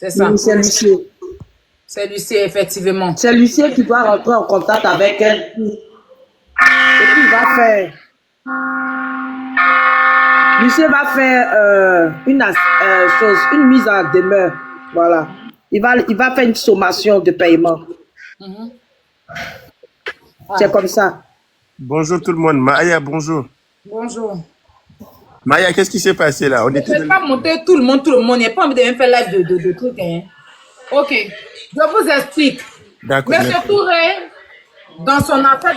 C'est ça. Oui, c'est Lucie. C'est Lucie, effectivement. C'est Lucie qui doit rentrer en contact avec elle. Et puis, il va faire... Lucie va faire une mise en demeure. Voilà. Il va faire une sommation de paiement. C'est comme ça. Bonjour tout le monde. Maya, bonjour. Bonjour. Maya, qu'est-ce qui s'est passé là? Je ne vais pas monter tout le monde. Il n'y a pas envie de même faire live de trucs. Hein. Ok. Je vous explique. D'accord. Monsieur Touré, dans son affaire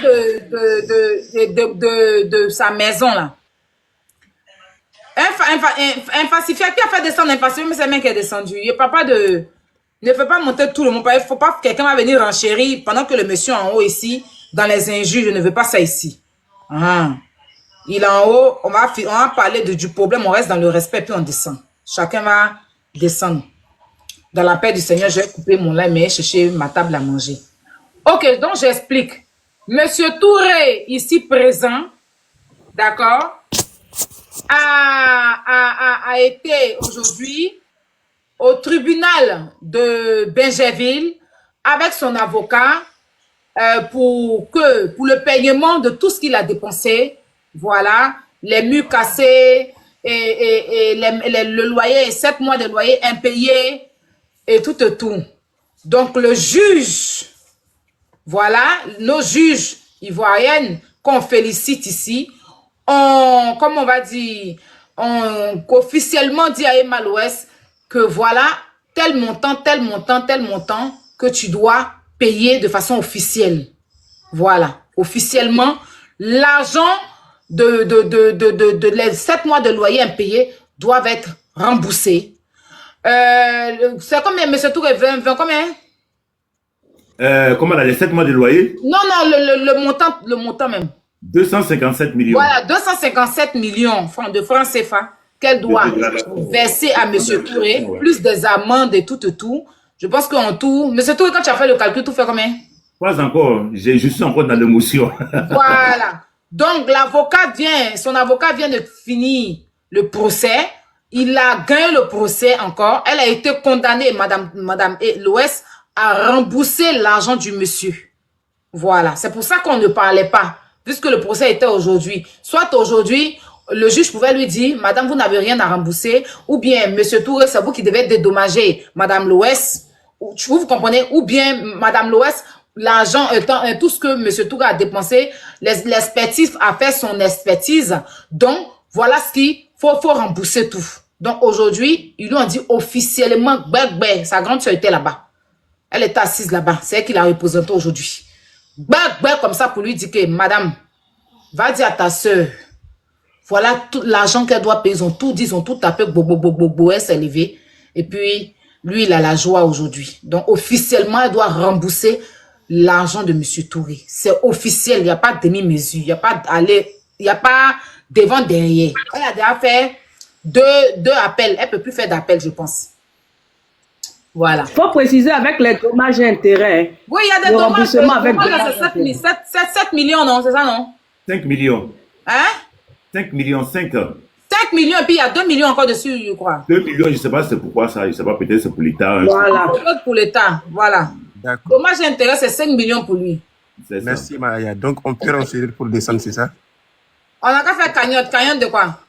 de sa maison là, un falsifié qui a fait descendre un falsifié, mais c'est le mec qui est descendu. Il n'y a pas de... Ne fait pas monter tout le monde. Il ne faut pas que quelqu'un va venir renchérir pendant que le monsieur en haut ici, dans les injures, je ne veux pas ça ici. Ah. Il est en haut, on va parler du problème, on reste dans le respect, puis on descend. Chacun va descendre. Dans la paix du Seigneur, je vais couper mon lait, mais chercher ma table à manger. Ok, donc j'explique. Monsieur Touré, ici présent, d'accord, a été aujourd'hui au tribunal de Bingerville avec son avocat pour le paiement de tout ce qu'il a dépensé. Voilà, les murs cassés et le loyer, 7 mois de loyer impayé et tout. Donc le juge, voilà, nos juges ivoiriennes qu'on félicite ici, comme on va dire, officiellement dit à Emma l'Ouest que voilà, tel montant que tu dois payer de façon officielle. Voilà, officiellement, l'argent les 7 mois de loyer impayés doivent être remboursés. C'est combien, monsieur Touré? 20 combien? Comment là, les 7 mois de loyer? Non, le montant même. 257 millions. Voilà, 257 millions de francs CFA qu'elle doit verser à monsieur Touré, plus des amendes et tout. Je pense qu'en tout, monsieur Touré, quand tu as fait le calcul, tout fait combien? Pas encore, je suis encore dans l'émotion. Voilà. Donc, son avocat vient de finir le procès. Il a gagné le procès encore. Elle a été condamnée, madame Loès, à rembourser l'argent du monsieur. Voilà. C'est pour ça qu'on ne parlait pas, puisque le procès était aujourd'hui. Soit aujourd'hui, le juge pouvait lui dire, madame, vous n'avez rien à rembourser, ou bien, monsieur Touré, c'est vous qui devez dédommager madame Loès. Vous comprenez? Ou bien, madame Loès, l'argent, tout ce que monsieur Touré a dépensé, l'expertise a fait son expertise. Donc, voilà ce qu'il faut rembourser tout. Donc, aujourd'hui, ils lui ont dit officiellement, sa grande soeur était là-bas. Elle était assise là-bas. C'est elle qui l'a représentée aujourd'hui. Comme ça pour lui dire que, madame, va dire à ta soeur, voilà tout l'argent qu'elle doit payer. Ils ont tout dit, ils ont tout tapé, elle s'est levée. Et puis, lui, il a la joie aujourd'hui. Donc, officiellement, elle doit rembourser l'argent de monsieur Touré. C'est officiel, il n'y a pas de demi-mesure, il n'y a pas devant derrière. Elle a déjà fait deux appels. Elle ne peut plus faire d'appel, je pense. Voilà. Il faut préciser avec les dommages et intérêts. Oui, il y a des dommages. C'est 7 millions, non? C'est ça, non? 5 millions. Hein? 5 millions, 5. 5 millions, et puis il y a 2 millions encore dessus, je crois. 2 millions, je ne sais pas c'est pourquoi ça. Je ne sais pas, peut-être c'est pour l'État. Voilà. Peut-être pour l'État, voilà. D'accord. Dommage et intérêt, c'est 5 millions pour lui. Merci, Maya. Donc, on peut renseigner pour descendre, c'est ça? On n'a qu'à faire cagnotte. Cagnotte de quoi?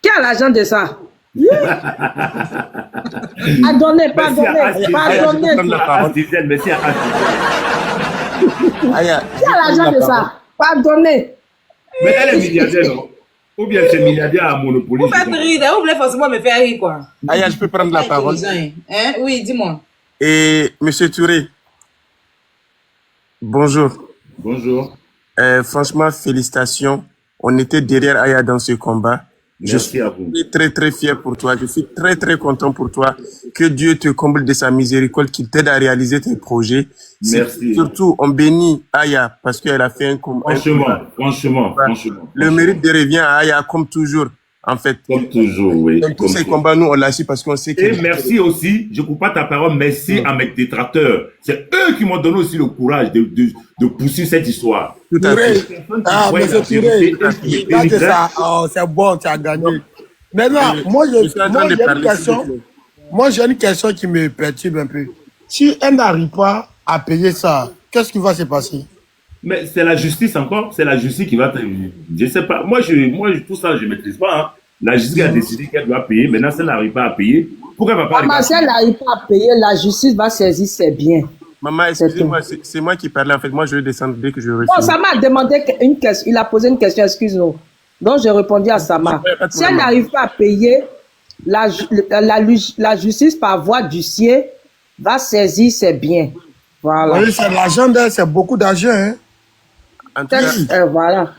Qui a l'argent de ça? À donner, pas donner. Pas donner. Merci à Aya. Qui a l'argent de ça? Pas donner. Mais elle est milliardaire, non? Ou bien c'est milliardaire à Monopoly? Vous faites rire, vous voulez forcément me faire rire, quoi. Aya, je peux prendre la parole? Hein? Oui, dis-moi. Et monsieur Touré, bonjour. Bonjour. Franchement, félicitations. On était derrière Aya dans ce combat. Merci à vous. Je suis très, très fier pour toi. Je suis très, très content pour toi. Que Dieu te comble de sa miséricorde, qu'il t'aide à réaliser tes projets. Merci. Surtout, on bénit Aya parce qu'elle a fait un combat. Franchement. Le mérite de revient à Aya comme toujours, en fait. Comme toujours, oui. Dans tous ces combats, nous, on l'a su parce qu'on sait que... Et merci aussi, je ne coupe pas ta parole, merci à mes détracteurs. C'est eux qui m'ont donné aussi le courage de pousser cette histoire. Tout à fait. Ah, monsieur Touré, c'est ça. Oh, c'est bon, tu as gagné. Maintenant, moi, j'ai une question. Moi, j'ai une question qui me perturbe un peu. Si elle n'arrive pas à payer ça, qu'est-ce qui va se passer? Mais c'est la justice encore, c'est la justice qui va... Je sais pas, moi, tout ça, je ne maîtrise pas. Hein. La justice a décidé qu'elle doit payer, maintenant, si elle n'arrive pas à payer, pourquoi elle va pas arriver? Si elle n'arrive pas à payer, la justice va saisir ses biens. Maman, excusez-moi, c'est moi qui parlais. En fait, moi, je vais descendre dès que je reçois. Bon, Sama a demandé une question. Il a posé une question, excuse-nous. Donc, j'ai répondu à Sama. Si elle n'arrive pas à payer, la justice, par voie d'huissier, va saisir ses biens. Voilà. Oui, c'est l'argent d'elle, c'est beaucoup d'argent. Hein? En tout cas, voilà.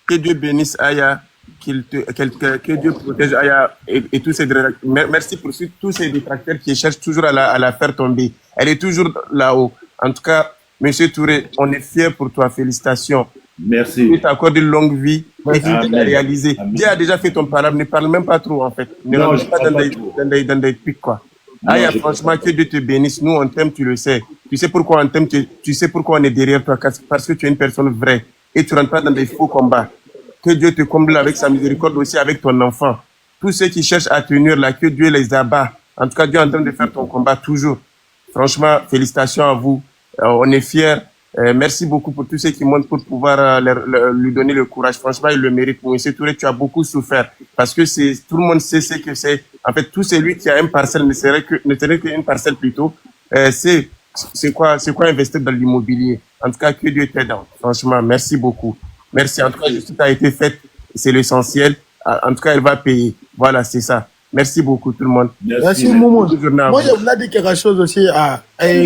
Que Dieu bénisse Aya, que Dieu protège Aya et tous ces détracteurs. Merci pour tous ces détracteurs qui cherchent toujours à la faire tomber. Elle est toujours là-haut. En tout cas, Monsieur Touré, on est fiers pour toi. Félicitations. Merci. Dieu t'accorde une longue vie et tu l'as réalisé. Dieu a déjà fait ton parable. Ne parle même pas trop, en fait. Ne rentre pas dans des pics, quoi. Aya, franchement, que Dieu te bénisse. Nous, on t'aime, tu le sais. Tu sais pourquoi on t'aime, tu sais pourquoi on est derrière toi, parce que tu es une personne vraie et tu ne rentres pas dans des faux combats. Que Dieu te comble avec sa miséricorde aussi avec ton enfant. Tous ceux qui cherchent à tenir là, que Dieu les abat. En tout cas, Dieu est en train de faire ton combat toujours. Franchement, félicitations à vous. On est fiers. Merci beaucoup pour tous ceux qui montent pour pouvoir lui donner le courage. Franchement, il le mérite. Monsieur Touré, tu as beaucoup souffert parce que tout le monde sait ce que c'est. En fait, tout celui qui a une parcelle ne serait qu'une parcelle plutôt. C'est quoi investir dans l'immobilier. En tout cas, que Dieu t'aide. Franchement, merci beaucoup. Merci. En tout cas, justice a été faite. C'est l'essentiel. En tout cas, elle va payer. Voilà, c'est ça. Merci beaucoup, tout le monde. Merci, Momo. Moi, je voulais dire quelque chose aussi.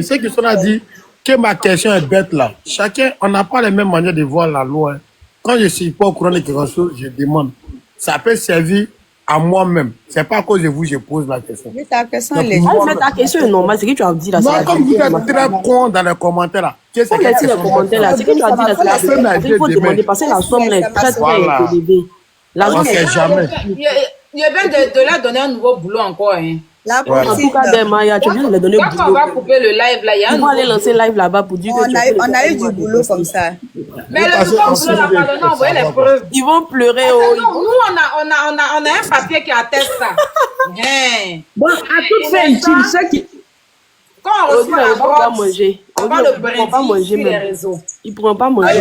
C'est que ça a dit que ma question est bête là. Chacun, on n'a pas les mêmes manières de voir la loi. Quand je ne suis pas au courant de quelque chose, je demande. Ça peut servir à moi-même. C'est pas à cause de vous que je pose la question. Mais ta question, Donc, elle est moi-même- ta question est normale. C'est que tu as dit là. Non, comme vous êtes très con dans les commentaires là. Qu'est-ce Comme que les commentaires là, c'est que tu as dit là, c'est la Personne n'a vérité. Il faut dit demander demain. parce que la somme là est très Voilà. élevée. L'argent On sait est jamais. Il y a bien de leur donner un nouveau boulot encore. Hein. La Ouais. en tout cas, des Maya, tu viens de leur donner Quand on boulot. va couper le live là, il y a un Ils vont aller nouveau lancer live là-bas pour dire que tu as On a eu du boulot comme ça. Mais le nouveau boulot là, pardon, envoyez les preuves. Ils vont pleurer. Non, Oh, nous, on a un papier qui atteste ça. Hein. Bon, à toute fin utile, ceux qui... Quand on Aujourd'hui, reçoit ils la ne vont pas box, manger. on va Aujourd'hui, le ils ne vont pas brindiller manger sur les même. réseaux. Ils ne pourront pas manger.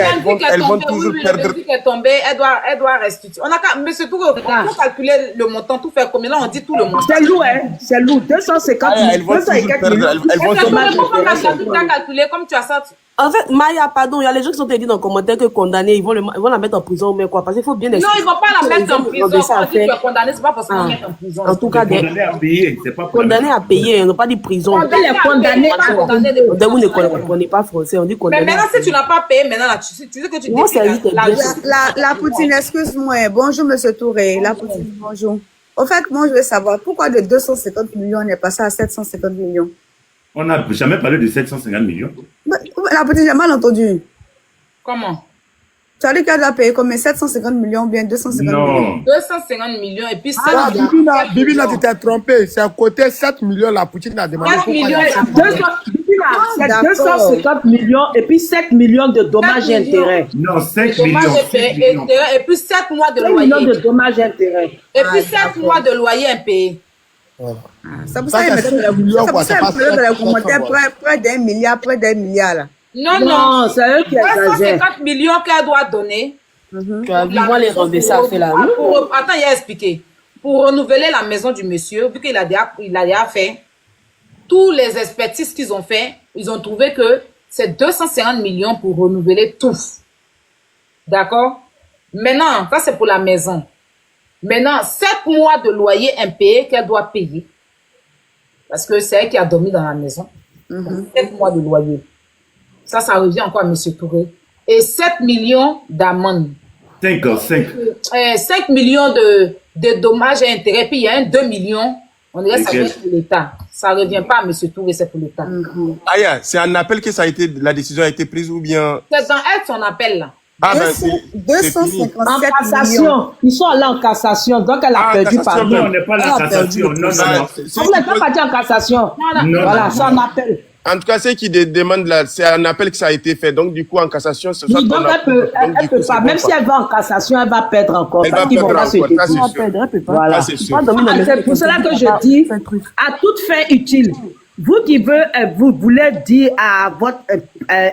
elles vont toujours perdre. Le est tombé, elle doit restituer. On a qu'à, monsieur Touré, on peut calculer le montant, tout faire combien. Là, on dit tout le montant. C'est lourd, hein? C'est lourd. 250 Elles 000. vont toujours perdre. Elles vont C'est toujours tout le montant calculé comme tu as ça. En fait, Maya, pardon, il y a les gens qui sont dit dans les commentaires que condamnés, ils vont la mettre en prison, mais quoi? Parce qu'il faut bien Non, ils ne vont pas la mettre en prison. Quand ça tu es condamné, ce n'est pas forcément mettre en prison. En tout cas, des Condamné à payer, c'est pas condamnés à payer, ils n'ont pas dit prison. Elle est condamnée. Vous ne comprenez pas français, on dit Mais condamné. maintenant, si tu n'as pas payé, maintenant, là, tu sais que tu Moi, c'est décides juste l'argent. La Poutine, excuse-moi. Bonjour, monsieur Touré. La Poutine, bonjour. Au fait, moi, je veux savoir pourquoi de 250 millions, on est passé à 750 millions. On n'a jamais parlé de 750 millions. La Poutine, j'ai mal entendu. Comment? Tu as dit qu'elle doit payer combien? 750 millions ou bien 250 millions? Non. 250 millions et puis 7 Ah, Bibi, là, tu t'es trompé. C'est à côté 7 millions, la Poutine a demandé. 4 millions. C'est 250 millions et puis 7 millions de dommages et intérêts. Non, 5 Dommages millions. 5 millions. et puis 7 mois de 7 millions de loyer. dommages et intérêts. Et puis 7 mois de loyer impayé. C'est pour Ça, ça c'est qu'il met 7 millions, quoi. ça C'est pas qu'il met dans les 700, commentaires quoi. près d'un milliard, là. Non, non. Non, c'est eux qui exagèrent. 350 millions qu'elle doit donner. Tu as vu, moi, les renverser à faire là. Attends, il a expliqué. Pour renouveler la maison du monsieur, vu qu'il a déjà fait, tous les expertises qu'ils ont fait, ils ont trouvé que c'est 250 millions pour renouveler tout. D'accord? Maintenant, ça c'est pour la maison. Maintenant, 7 mois de loyer impayé qu'elle doit payer. Parce que c'est elle qui a dormi dans la maison. 7 mois de loyer. Ça revient encore à M. Touré. Et 7 millions d'amende. 5. 5 millions de dommages et intérêts. Puis il y a 2 millions. On dirait que ça vient pour l'État. Ça ne revient pas à M. Touré, c'est pour l'État. Aya, c'est un appel que la décision a été prise ou bien... C'est dans elle son appel là. Ah ben, c'est fini. 257 En millions. cassation. Ils sont allés en cassation. Donc, elle a perdu cassation, par Non, on deux. n'est pas Elle la a perdu cassation. le Non, procès. non, non. C'est Vous n'êtes pas parti en cassation. Non, Voilà, non, c'est un appel. En tout cas, ceux qui demandent là, c'est un appel que ça a été fait. Donc, du coup, en cassation, ce soit Oui, donc elle peut pas. Même si elle va en cassation, elle va perdre encore. Elle va Parce qu'ils vont perdre pas se encore, ça, c'est décider. sûr. Elle peut pas. Voilà. Ça, c'est sûr. C'est pour cela que je dis, à toute fin utile, vous qui vous voulez dire à votre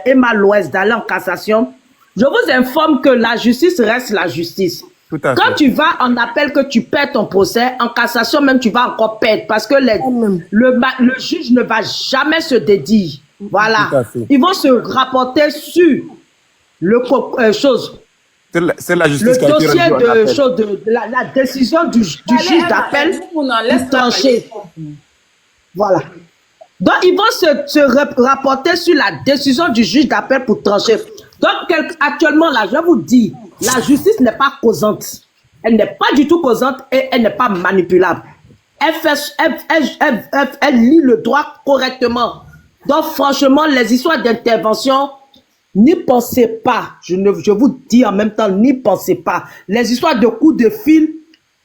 Emma Loès d'aller en cassation, je vous informe que la justice reste la justice. Tout à Quand fait. tu vas en appel, que tu perds ton procès, en cassation même, tu vas encore perdre parce que le juge ne va jamais se dédier. Voilà. Tout à fait. Ils vont se rapporter sur le chose. C'est la Le justice qui a été dossier rendue en appel. de la décision du juge d'appel pour trancher. Voilà. Donc, ils vont se rapporter sur la décision du juge d'appel pour trancher. Donc, actuellement, là, je vous dis, la justice n'est pas causante. Elle n'est pas du tout causante et elle n'est pas manipulable. Elle lit le droit correctement. Donc, franchement, les histoires d'intervention, n'y pensez pas. Je vous dis en même temps, n'y pensez pas. Les histoires de coups de fil,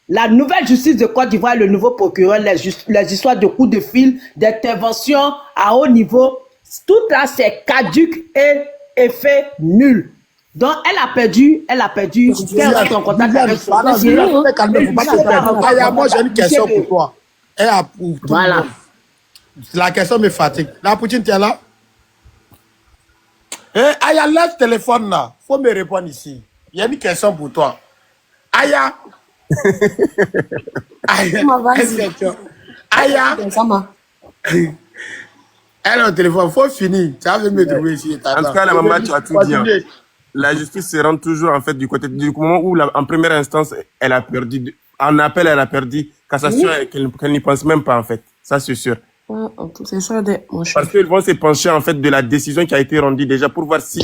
la nouvelle justice de Côte d'Ivoire, le nouveau procureur, les histoires de coups de fil, d'intervention à haut niveau, tout ça, c'est caduc et effet nul. Donc, elle a perdu. Elle rentre en contact avec son dossier. Aya, moi j'ai une question pour toi. Et pour tout Voilà. le monde. La question me fatigue. La Poutine, tu es là? Aya, lève le téléphone là. Faut me répondre ici. Il y a une question pour toi. Aya. Aya. Aya. Elle est au téléphone. Faut finir. Tu vas me trouver ici. En tout cas, la maman, tu as tout dit. Hein. La justice se rend toujours en fait du côté du moment où en première instance elle a perdu, en appel elle a perdu, cassation qu'elle n'y pense même pas en fait, ça c'est sûr. C'est ça, Parce qu'ils vont se pencher en fait de la décision qui a été rendue déjà pour voir si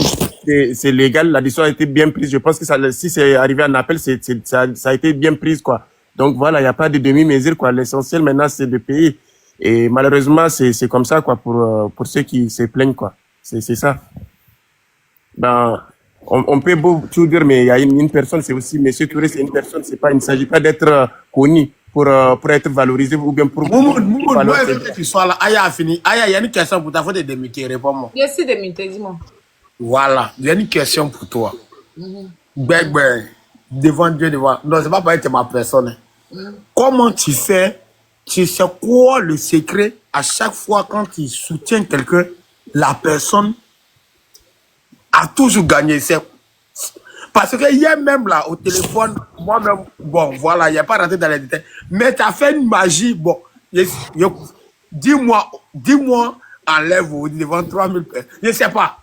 c'est légal, la décision a été bien prise. Je pense que si c'est arrivé en appel, ça a été bien prise quoi. Donc voilà, il n'y a pas de demi-mesure quoi. L'essentiel maintenant c'est de payer et malheureusement c'est comme ça quoi pour ceux qui se plaignent quoi. C'est ça. Ben on peut tout dire, mais il y a une personne, c'est aussi Monsieur Touré, c'est une personne, c'est pas, il ne s'agit pas d'être connu pour être valorisé ou bien pour. Moi, je veux que tu sois là. Aya a fini. Aya, il y a une question pour toi. Faut te démuter, réponds-moi. Je suis démuté, dis-moi. Voilà, il y a une question pour toi. Devant Dieu, devant. Non, c'est pas parce que tu es ma personne. Comment tu fais? Tu sais quoi le secret à chaque fois quand tu soutiens quelqu'un, la personne a toujours gagné. Parce que hier même là, au téléphone, moi-même, bon, voilà, il n'y a pas rentré dans les détails, mais tu as fait une magie. Bon, dis-moi, enlève devant 3000 personnes. Je ne sais pas.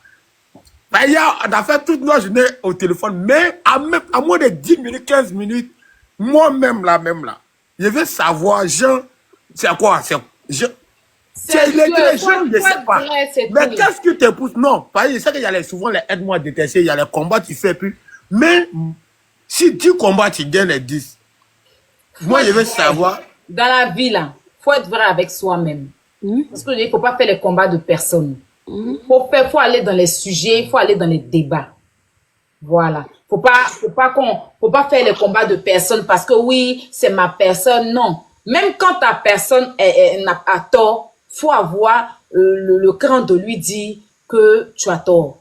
Hier, on a fait toute notre journée au téléphone, mais à moins de 10 minutes, 15 minutes, moi-même là, je veux savoir, c'est quoi? C'est illégal, je ne sais pas. Mais qu'est-ce que tu pousse? Non, parce que je sais qu'il y a souvent les aide-moi détestés, il y a les combats, tu fais plus. Mais si tu combats, tu gagnes les 10. Moi, je veux savoir. Dans la vie, là, il faut être vrai avec soi-même. Parce qu'il ne faut pas faire les combats de personne. Il faut aller dans les sujets, il faut aller dans les débats. Voilà. Faut pas faire les combats de personne parce que oui, c'est ma personne. Non. Même quand ta personne a tort, faut avoir le cran de lui dire que tu as tort.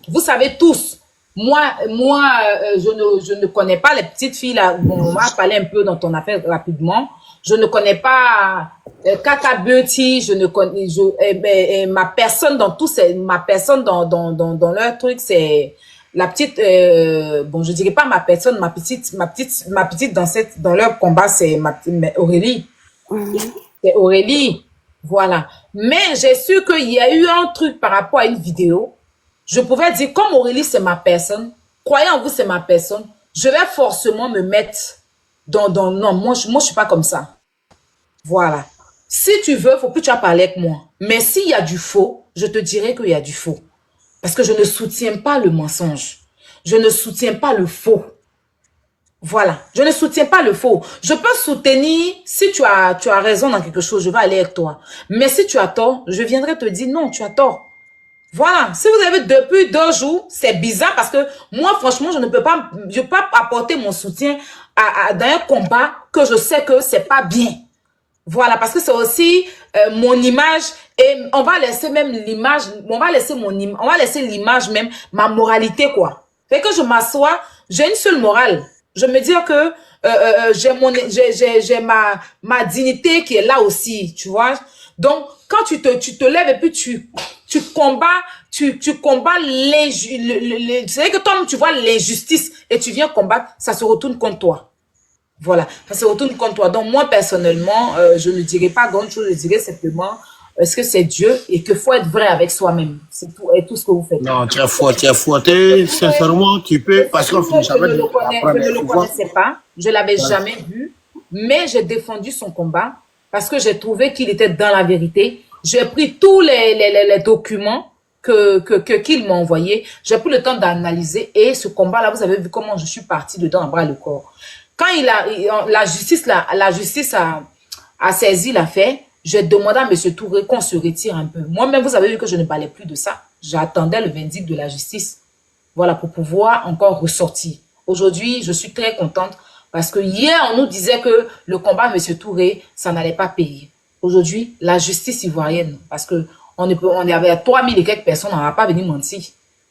Vous savez tous, moi, je ne connais pas les petites filles là. Bon, on va parler un peu dans ton affaire rapidement. Je ne connais pas Kaka Beauty. Je ne connais ma personne dans tout ma personne dans leur truc, c'est la petite. Bon, je dirais pas ma personne, ma petite dans leur combat, c'est Aurélie. C'est Aurélie. Voilà. Mais j'ai su qu'il y a eu un truc par rapport à une vidéo. Je pouvais dire, comme Aurélie, c'est ma personne, croyez en vous, c'est ma personne, je vais forcément me mettre non, moi, je suis pas comme ça. Voilà. Si tu veux, faut plus tu vas parler avec moi. Mais s'il y a du faux, je te dirai qu'il y a du faux. Parce que je ne soutiens pas le mensonge. Je ne soutiens pas le faux. Voilà. Je ne soutiens pas le faux. Je peux soutenir, si tu as raison dans quelque chose, je vais aller avec toi. Mais si tu as tort, je viendrai te dire non, tu as tort. Voilà. Si vous avez depuis 2 jours, c'est bizarre parce que moi, franchement, je ne peux pas apporter mon soutien dans un combat que je sais que c'est pas bien. Voilà. Parce que c'est aussi mon image Et on va laisser même l'image, on va laisser l'image même, ma moralité, quoi. Fait que je m'assois, j'ai une seule morale. Je me dis que j'ai ma dignité qui est là aussi, tu vois. Donc, quand tu te lèves et puis tu combats l'injustice. C'est vrai que toi, tu vois l'injustice et tu viens combattre, ça se retourne contre toi. Voilà, ça se retourne contre toi. Donc, moi, personnellement, je ne dirais pas grand chose, je dirais simplement, est-ce que c'est Dieu et qu'il faut être vrai avec soi-même. C'est tout, et tout ce que vous faites. Non, tu es fouetté, sincèrement, tu peux, parce qu'on finit jamais de apprendre. Je ne le connaissais pas, je l'avais jamais vu, mais j'ai défendu son combat parce que j'ai trouvé qu'il était dans la vérité. J'ai pris tous les documents qu'il m'a envoyés. J'ai pris le temps d'analyser et ce combat-là, vous avez vu comment je suis partie dedans à bras le corps. Quand la justice a saisi l'affaire, j'ai demandé à M. Touré qu'on se retire un peu. Moi-même, vous avez vu que je ne parlais plus de ça. J'attendais le verdict de la justice. Voilà, pour pouvoir encore ressortir. Aujourd'hui, je suis très contente parce que hier, on nous disait que le combat M. Touré, ça n'allait pas payer. Aujourd'hui, la justice ivoirienne, parce que on y avait 3000 et quelques personnes, on ne va pas venir mentir.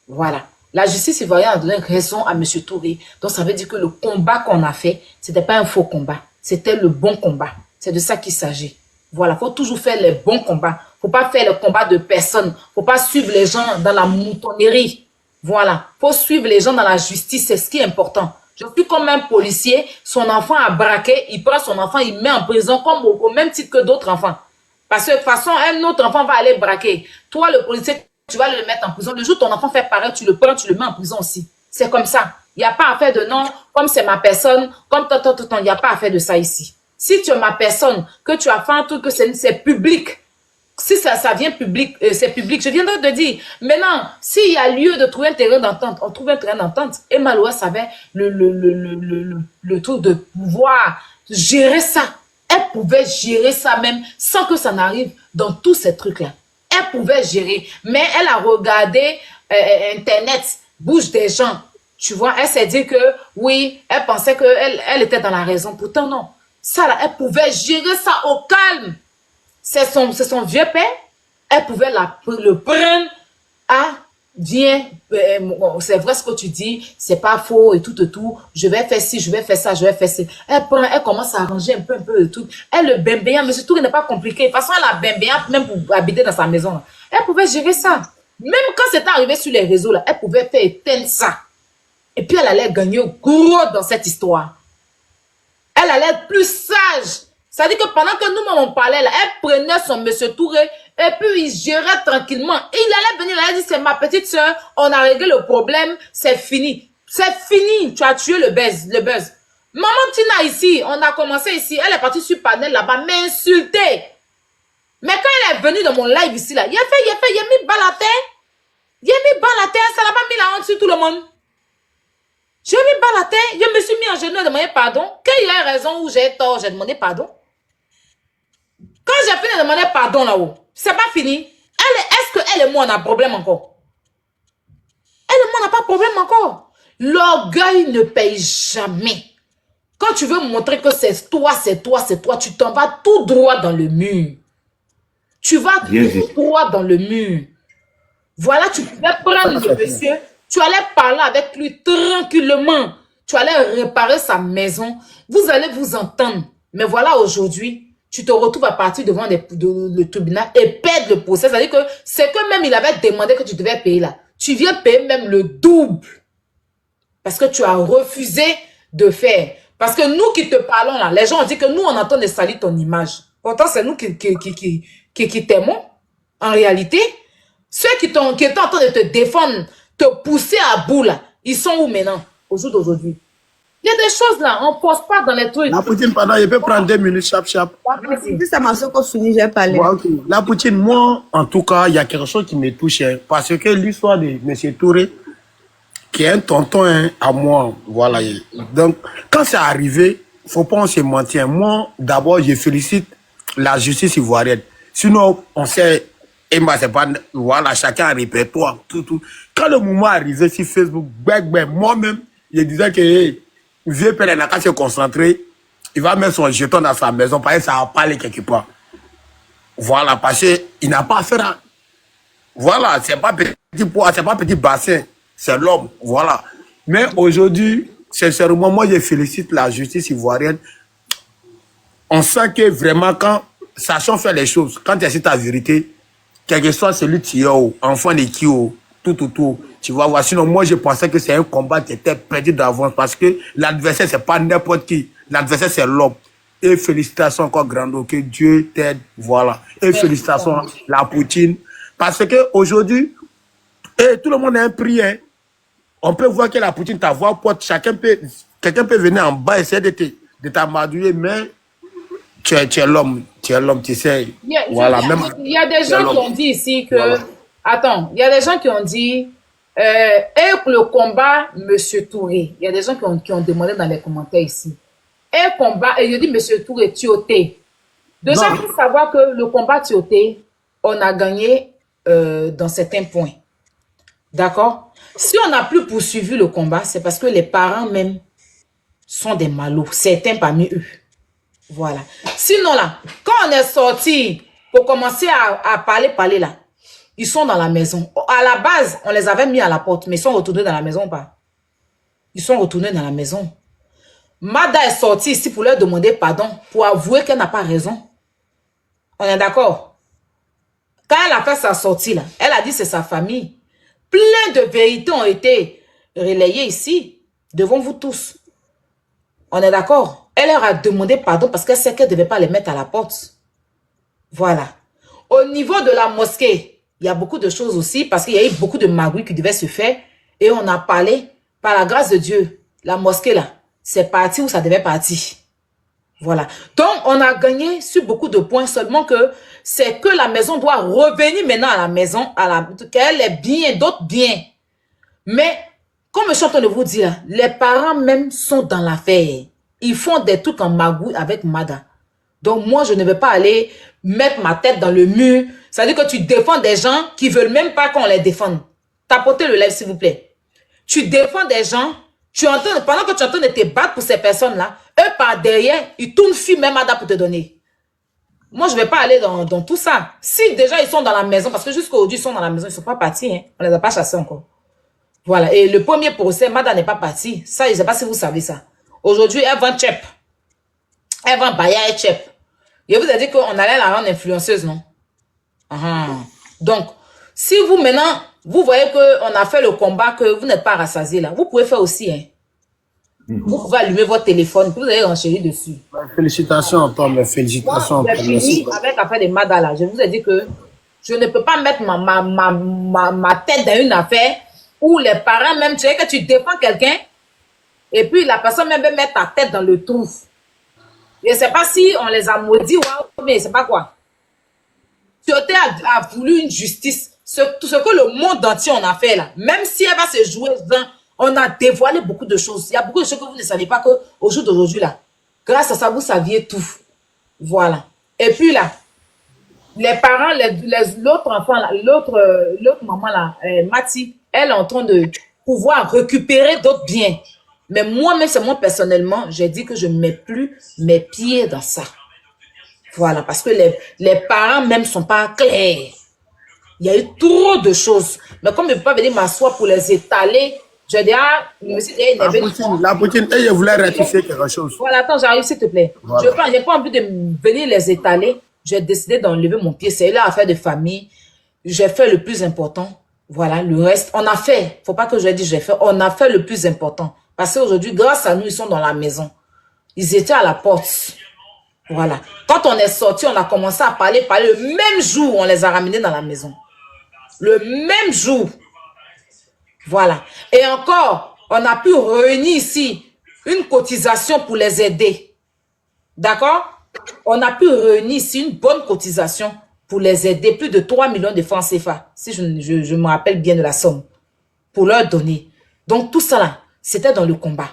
Voilà. La justice ivoirienne a donné raison à M. Touré. Donc, ça veut dire que le combat qu'on a fait, ce n'était pas un faux combat. C'était le bon combat. C'est de ça qu'il s'agit. Voilà, il faut toujours faire les bons combats. Il ne faut pas faire le combat de personne. Il ne faut pas suivre les gens dans la moutonnerie. Voilà, il faut suivre les gens dans la justice. C'est ce qui est important. Je suis comme un policier. Son enfant a braqué. Il prend son enfant, il met en prison comme au même titre que d'autres enfants. Parce que de toute façon, un autre enfant va aller braquer. Toi, le policier, tu vas le mettre en prison. Le jour où ton enfant fait pareil, tu le prends, tu le mets en prison aussi. C'est comme ça. Il n'y a pas à faire de non, comme c'est ma personne, comme il n'y a pas à faire de ça ici. Si tu es ma personne, que tu as fait un truc, que c'est public, si ça vient public, c'est public, je viendrai te dire. Maintenant, s'il y a lieu de trouver un terrain d'entente, on trouve un terrain d'entente. Et Malouès avait le truc de pouvoir gérer ça. Elle pouvait gérer ça même sans que ça n'arrive dans tous ces trucs-là. Elle pouvait gérer, mais elle a regardé Internet, bouche des gens. Tu vois, elle s'est dit que oui, elle pensait qu'elle était dans la raison. Pourtant, non. Ça, là, elle pouvait gérer ça au calme. C'est son vieux père. Elle pouvait le prendre. Ah, viens, c'est vrai ce que tu dis, c'est pas faux et tout. Je vais faire ci, je vais faire ça, je vais faire ci. Elle prend, elle commence à arranger un peu de tout. Elle le baimbéant, mais surtout, il n'est pas compliqué. De toute façon, elle a baimbéant même pour habiter dans sa maison. Là. Elle pouvait gérer ça. Même quand c'était arrivé sur les réseaux, là, elle pouvait faire éteindre ça. Et puis, elle allait gagner gros dans cette histoire. Elle allait être plus sage. C'est-à-dire que pendant que nous, on parlait, là, elle prenait son monsieur Touré et puis il gérait tranquillement. Il allait venir, elle a dit, c'est ma petite soeur, on a réglé le problème, c'est fini. C'est fini, tu as tué le buzz. Maman Tina ici, on a commencé ici, elle est partie sur panel là-bas, m'insulter. Mais quand elle est venue dans mon live ici, là, il a mis balle à terre. Il a mis balle à terre, ça n'a pas mis la honte sur tout le monde. J'ai mis balle à terre, je me suis mis en genou et demandé pardon. Quand il a raison ou j'ai tort, j'ai demandé pardon. Quand j'ai fini de demander pardon là-haut, c'est pas fini. Est-ce qu'elle et moi on a problème encore? Elle et moi on n'a pas problème encore. L'orgueil ne paye jamais. Quand tu veux montrer que c'est toi, tu t'en vas tout droit dans le mur. Tu vas tout droit dans le mur. Voilà, tu pouvais prendre le monsieur, tu allais parler avec lui tranquillement. Tu allais réparer sa maison. Vous allez vous entendre. Mais voilà, aujourd'hui, tu te retrouves à partir devant le tribunal et perdre le procès. C'est-à-dire que c'est que même il avait demandé que tu devais payer là. Tu viens payer même le double. Parce que tu as refusé de faire. Parce que nous qui te parlons là, les gens ont dit que nous, on entend de salir ton image. Pourtant, c'est nous qui t'aimons. En réalité, ceux qui étaient en train de te défendre, te pousser à bout là, ils sont où maintenant, au jour d'aujourd'hui? Il y a des choses là, on ne pose pas dans les trucs. La Poutine, pardon, il peut prendre 2 minutes, chap. Si ça m'a fait qu'on finit, j'ai parlé. Ouais, okay. La Poutine, moi, en tout cas, il y a quelque chose qui me touche. Hein, parce que l'histoire de M. Touré, qui est un tonton hein, à moi, voilà. Donc, quand c'est arrivé, il ne faut pas se mentir. Moi, d'abord, je félicite la justice ivoirienne. Sinon, on sait, c'est pas, voilà, chacun a un répertoire, tout. Quand le moment est arrivé sur Facebook, moi-même, je disais que, hey, vieux père n'a qu'à se concentrer, il va mettre son jeton dans sa maison, parce que ça va pas aller quelque part. Voilà, parce qu'il n'a pas à faire. Voilà, c'est pas petit poids, c'est pas petit bassin, c'est l'homme. Voilà. Mais aujourd'hui, sincèrement, moi, je félicite la justice ivoirienne. On sent que vraiment, quand, sachant faire les choses, quand tu as ta vérité, quel que soit celui qui est enfant de qui tout, tu vas voir. Sinon, moi, je pensais que c'est un combat qui était perdu d'avance parce que l'adversaire, c'est pas n'importe qui. L'adversaire, c'est l'homme. Et félicitations encore, Grando, que Dieu t'aide. Voilà. Et félicitations, la Poutine. Parce que aujourd'hui, tout le monde a un prix. Hein. On peut voir que la Poutine, ta voix porte. Quelqu'un peut venir en bas et essayer de t'amadouiller, mais tu es l'homme, tu sais. Voilà. Il y a des gens qui ont dit ici que... Voilà. Attends, il y a des gens qui ont dit... et le combat, Monsieur Touré. Il y a des gens qui ont demandé dans les commentaires ici. Et combat, et je dis Monsieur Touré, Tioté. Déjà, il faut savoir que le combat Tioté, on a gagné dans certains points. D'accord? Si on n'a plus poursuivi le combat, c'est parce que les parents même sont des malauds. Certains parmi eux. Voilà. Sinon là, quand on est sorti pour commencer à parler là, ils sont dans la maison. À la base, on les avait mis à la porte, mais ils sont retournés dans la maison ou pas? Ils sont retournés dans la maison. Mada est sortie ici pour leur demander pardon, pour avouer qu'elle n'a pas raison. On est d'accord? Quand elle a fait sa sortie là, elle a dit c'est sa famille. Plein de vérités ont été relayées ici, devant vous tous. On est d'accord? Elle leur a demandé pardon parce qu'elle sait qu'elle ne devait pas les mettre à la porte. Voilà. Au niveau de la mosquée, il y a beaucoup de choses aussi parce qu'il y a eu beaucoup de magouilles qui devaient se faire et on a parlé, par la grâce de Dieu, la mosquée là, c'est parti où ça devait partir. Voilà. Donc, on a gagné sur beaucoup de points, seulement que c'est que la maison doit revenir maintenant à la maison, qu'elle est bien, d'autres bien. Mais, comme je suis en train de vous dire, les parents même sont dans l'affaire. Ils font des trucs en magouille avec Mada. Donc, moi, je ne vais pas aller mettre ma tête dans le mur. Ça veut dire que tu défends des gens qui ne veulent même pas qu'on les défende. Tapotez le live, s'il vous plaît. Tu défends des gens, pendant que tu es en train de te battre pour ces personnes-là, eux, par derrière, ils tournent film même Mada pour te donner. Moi, je ne vais pas aller dans tout ça. Si déjà, ils sont dans la maison, parce que jusqu'aujourd'hui, ils sont dans la maison, ils ne sont pas partis. Hein. On ne les a pas chassés encore. Voilà. Et le premier procès, Mada n'est pas parti. Ça, je ne sais pas si vous savez ça. Aujourd'hui, elle vend Tchep. Elle vend Baya et Tchep. Je vous ai dit qu'on allait la rendre influenceuse, non? Donc, si vous maintenant, vous voyez qu'on a fait le combat, que vous n'êtes pas rassasié là, vous pouvez faire aussi. Hein. Vous pouvez allumer votre téléphone, vous allez renchérir dessus. Félicitations à toi, mais félicitations. Moi, j'ai fini avec l'affaire de Mada là. Je vous ai dit que je ne peux pas mettre ma tête dans une affaire où les parents même, tu sais que tu défends quelqu'un et puis la personne même veut mettre ta tête dans le trou. Je ne sais pas si on les a maudits ou mais c'est pas quoi. Tioté a voulu une justice. Ce que le monde entier en a fait là. Même si elle va se jouer dedans, on a dévoilé beaucoup de choses. Il y a beaucoup de choses que vous ne savez pas qu'au jour d'aujourd'hui là. Grâce à ça, vous saviez tout. Voilà. Et puis là, les parents, l'autre enfant là, l'autre maman là, Mati, elle est en train de pouvoir récupérer d'autres biens. Mais moi-même, c'est moi personnellement, j'ai dit que je ne mets plus mes pieds dans ça. Voilà, parce que les parents même ne sont pas clairs. Il y a eu trop de choses. Mais comme je ne peux pas venir m'asseoir pour les étaler, je dis, la Poutine, elle voulait rectifier quelque chose. Voilà, attends, j'arrive, s'il te plaît. Voilà. Je n'ai pas envie de venir les étaler. J'ai décidé d'enlever mon pied. C'est là affaire de famille. J'ai fait le plus important. Voilà, le reste, on a fait. Il ne faut pas que je dise j'ai fait. On a fait le plus important. Parce qu'aujourd'hui, grâce à nous, ils sont dans la maison. Ils étaient à la porte. Voilà. Quand on est sorti, on a commencé à parler. Le même jour, on les a ramenés dans la maison. Le même jour. Voilà. Et encore, on a pu réunir ici une cotisation pour les aider. D'accord? On a pu réunir ici une bonne cotisation pour les aider. Plus de 3 millions de francs CFA. Si je me rappelle bien de la somme. Pour leur donner. Donc, tout ça là, c'était dans le combat.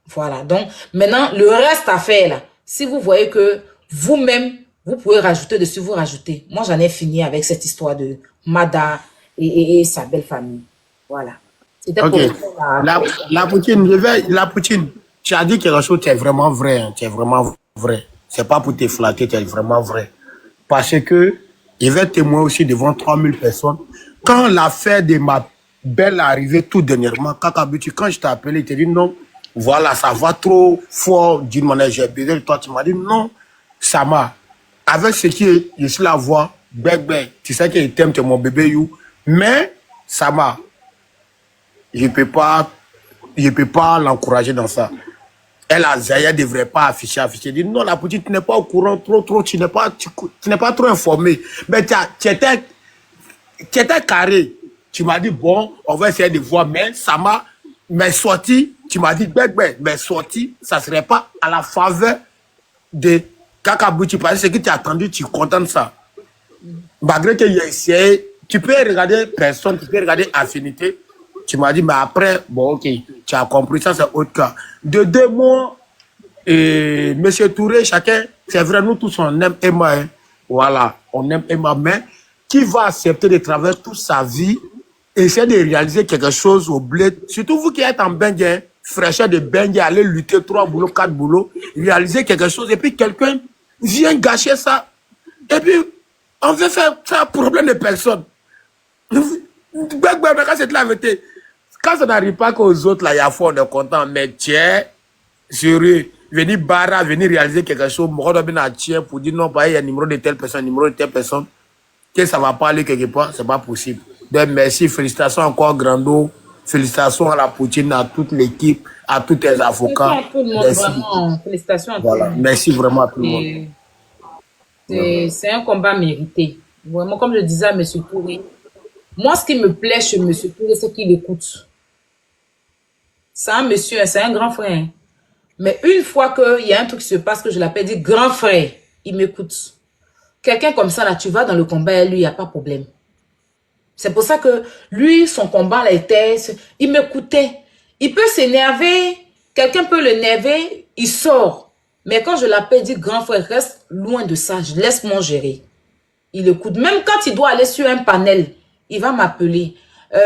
Voilà. Donc, maintenant, le reste à faire là, si vous voyez que vous-même, vous pouvez rajouter dessus, vous rajoutez. Moi, j'en ai fini avec cette histoire de Mada et sa belle famille. Voilà. C'était pour la Poutine, tu as dit quelque chose qui est vraiment vrai. Hein, tu es vraiment vrai. C'est pas pour te flatter, tu es vraiment vrai. parce que je vais témoigner aussi devant 3000 personnes. Quand l'affaire de ma belle est arrivée tout dernièrement, Kakabuchi, quand je t'ai appelé, il t'a dit non, voilà, ça va trop fort d'une manière, j'ai besoin de toi. Tu m'as dit non, Sama, avec ce qui je suis la voix, bébé, tu sais qu'il t'aime, tu es mon bébé, you. Mais, Sama, je ne peux pas l'encourager dans ça. Elle a Zaya ne devrait pas afficher. Dit non, la petite, tu n'es pas au courant, trop, tu n'es pas trop informé. Mais tu étais carré. Tu m'as dit, bon, on va essayer de voir, mais Sama, mes sorties, tu m'as dit, mes sorties, ça ne serait pas à la faveur de Kakabuchi. Parce que ce que tu as attendu, tu es content de ça. Malgré qu'il y a essayé, tu peux regarder personne, tu peux regarder affinité. Tu m'as dit, mais après, bon, ok, tu as compris, ça c'est autre cas. De 2 mois, Monsieur Touré, chacun, c'est vrai, nous tous, on aime Emma. Hein. Voilà, on aime Emma, mais qui va accepter de travailler toute sa vie, essayer de réaliser quelque chose au bled, surtout vous qui êtes en Bengue, hein, fraîcheur de Bengue, aller lutter 3 boulots, 4 boulots, réaliser quelque chose, et puis quelqu'un vient gâcher ça, et puis on veut faire ça problème de personne. C'est la vérité. Quand ça n'arrive pas qu'aux autres, là, il y a fois, on est content. Mais tiens, sérieux, venir barra, venir réaliser quelque chose, moi, on doit tiens pour dire non, il y a un numéro de telle personne, que ça ne va pas aller quelque part, ce n'est pas possible. Donc, merci, félicitations encore, Grando, félicitations à la Poutine, à toute l'équipe, à tous les avocats. Félicitations à tout le monde, merci. vraiment. Félicitations à Voilà. tout le monde. Merci vraiment à tout le monde. C'est un combat mérité. Vraiment, comme je disais à M. Touré, moi, ce qui me plaît chez M. Touré, c'est qu'il écoute. C'est un monsieur, c'est un grand frère. Mais une fois qu'il y a un truc qui se passe, que je l'appelle dit grand frère, il m'écoute. Quelqu'un comme ça, là, tu vas dans le combat, lui, il n'y a pas de problème. C'est pour ça que lui, son combat, là, il m'écoutait. Il peut s'énerver, quelqu'un peut l'énerver, il sort. Mais quand je l'appelle, dit grand frère, reste loin de ça, je laisse moi gérer. Il écoute. Même quand il doit aller sur un panel, il va m'appeler.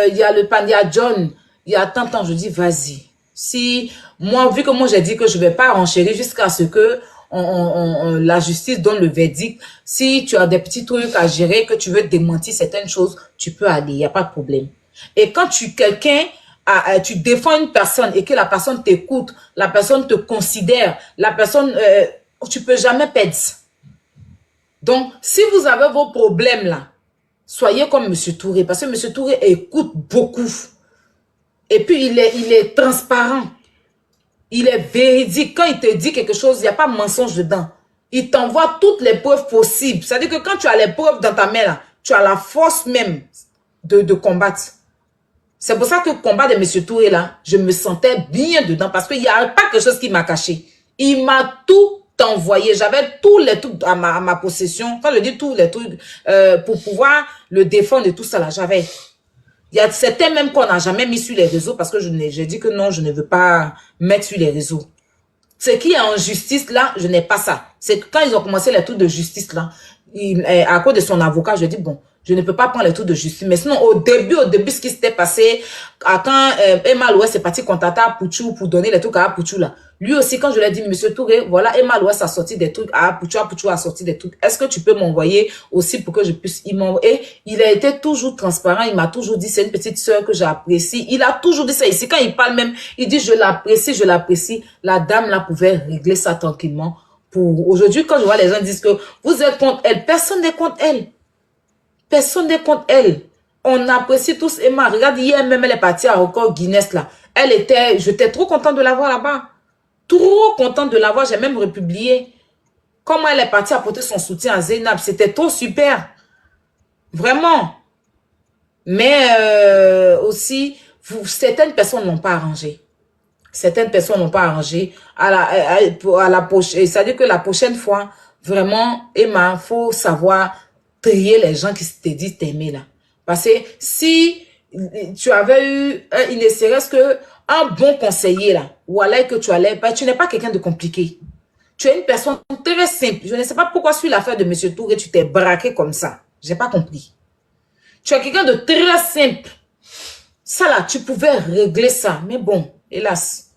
Il y a le panel, il y a John, il y a tant de temps, je dis vas-y. Si moi, vu que moi j'ai dit que je ne vais pas renchérir jusqu'à ce que la justice donne le verdict, si tu as des petits trucs à gérer, que tu veux démentir certaines choses, tu peux aller, il n'y a pas de problème. Et quand tu défends une personne et que la personne t'écoute, la personne te considère, la personne, tu peux jamais perdre. Donc, si vous avez vos problèmes là, soyez comme M. Touré, parce que M. Touré écoute beaucoup. Et puis, il est transparent. Il est véridique. Quand il te dit quelque chose, il n'y a pas de mensonge dedans. Il t'envoie toutes les preuves possibles. C'est-à-dire que quand tu as les preuves dans ta main, là, tu as la force même de combattre. C'est pour ça que le combat de M. Touré, là, je me sentais bien dedans. Parce qu'il n'y a pas quelque chose qui m'a caché. Il m'a tout envoyé. J'avais tous les trucs à ma possession. Quand je dis tous les trucs, pour pouvoir le défendre et tout ça, là, j'avais. Il y a certains même qu'on n'a jamais mis sur les réseaux parce que j'ai dit que non, je ne veux pas mettre sur les réseaux. Ce qui est en justice, là, je n'ai pas ça. C'est que quand ils ont commencé les trucs de justice, là, à cause de son avocat, je dis, bon, je ne peux pas prendre les trucs de justice. Mais sinon, au début, ce qui s'était passé, quand Emma Louès est parti contacter Pouchou pour donner les trucs à Pouchou, là. Lui aussi, quand je lui ai dit, Monsieur Touré, voilà, Emma Louès a sorti des trucs à Pouchou a sorti des trucs. Est-ce que tu peux m'envoyer aussi pour que je puisse y m'envoyer? Et il a été toujours transparent. Il m'a toujours dit, c'est une petite sœur que j'apprécie. Il a toujours dit ça ici. Quand il parle même, il dit, je l'apprécie, je l'apprécie. La dame, là, pouvait régler ça tranquillement. Pour aujourd'hui, quand je vois les gens disent que vous êtes contre elle, personne n'est contre elle. Personne n'est contre elle. On apprécie tous Emma. Regarde, hier même, elle est partie à record Guinness, là. J'étais trop contente de la voir là-bas. Trop contente de la voir. J'ai même republié. Comment elle est partie apporter son soutien à Zainab. C'était trop super. Vraiment. Mais aussi, certaines personnes n'ont pas arrangé. Certaines personnes n'ont pas arrangé. C'est-à-dire que la prochaine fois, vraiment, Emma, il faut savoir trier les gens qui te disent t'aimer là. Parce que si tu avais eu, il ne serait-ce qu'un bon conseiller là, ou alors que tu allais, tu n'es pas quelqu'un de compliqué. Tu es une personne très simple. Je ne sais pas pourquoi sur l'affaire de M. Touré, tu t'es braqué comme ça. J'ai pas compris. Tu es quelqu'un de très simple. Ça là, tu pouvais régler ça. Mais bon, hélas,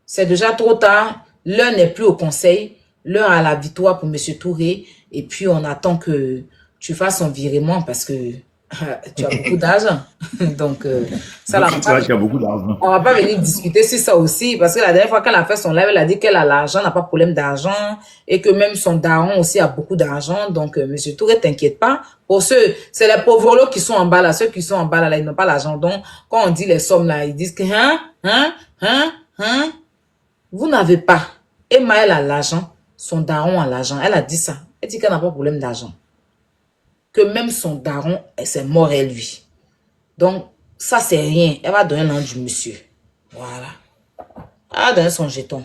c'est déjà trop tard. L'un n'est plus au conseil. l'heure à la victoire pour M. Touré. Et puis, on attend que tu fasses son virement parce que tu as beaucoup d'argent. Donc, ça Donc, là, c'est vrai qu'il y a beaucoup d'argent. on va pas venir discuter sur ça aussi, parce que la dernière fois qu'elle a fait son live, elle a dit qu'elle a l'argent, n'a pas de problème d'argent, et que même son daron aussi a beaucoup d'argent. Donc, Monsieur Touré, t'inquiète pas. Pour ceux, c'est les pauvres lots qui sont en bas là, ceux qui sont en bas là, ils n'ont pas l'argent. Donc, quand on dit les sommes là, ils disent que, vous n'avez pas. Emma, elle a l'argent, son daron a l'argent. Elle a dit ça. Elle dit qu'elle n'a pas de problème d'argent. Que même son daron, c'est mort et lui. Donc, ça, c'est rien. Elle va donner le nom du monsieur. Voilà. Elle va donner son jeton.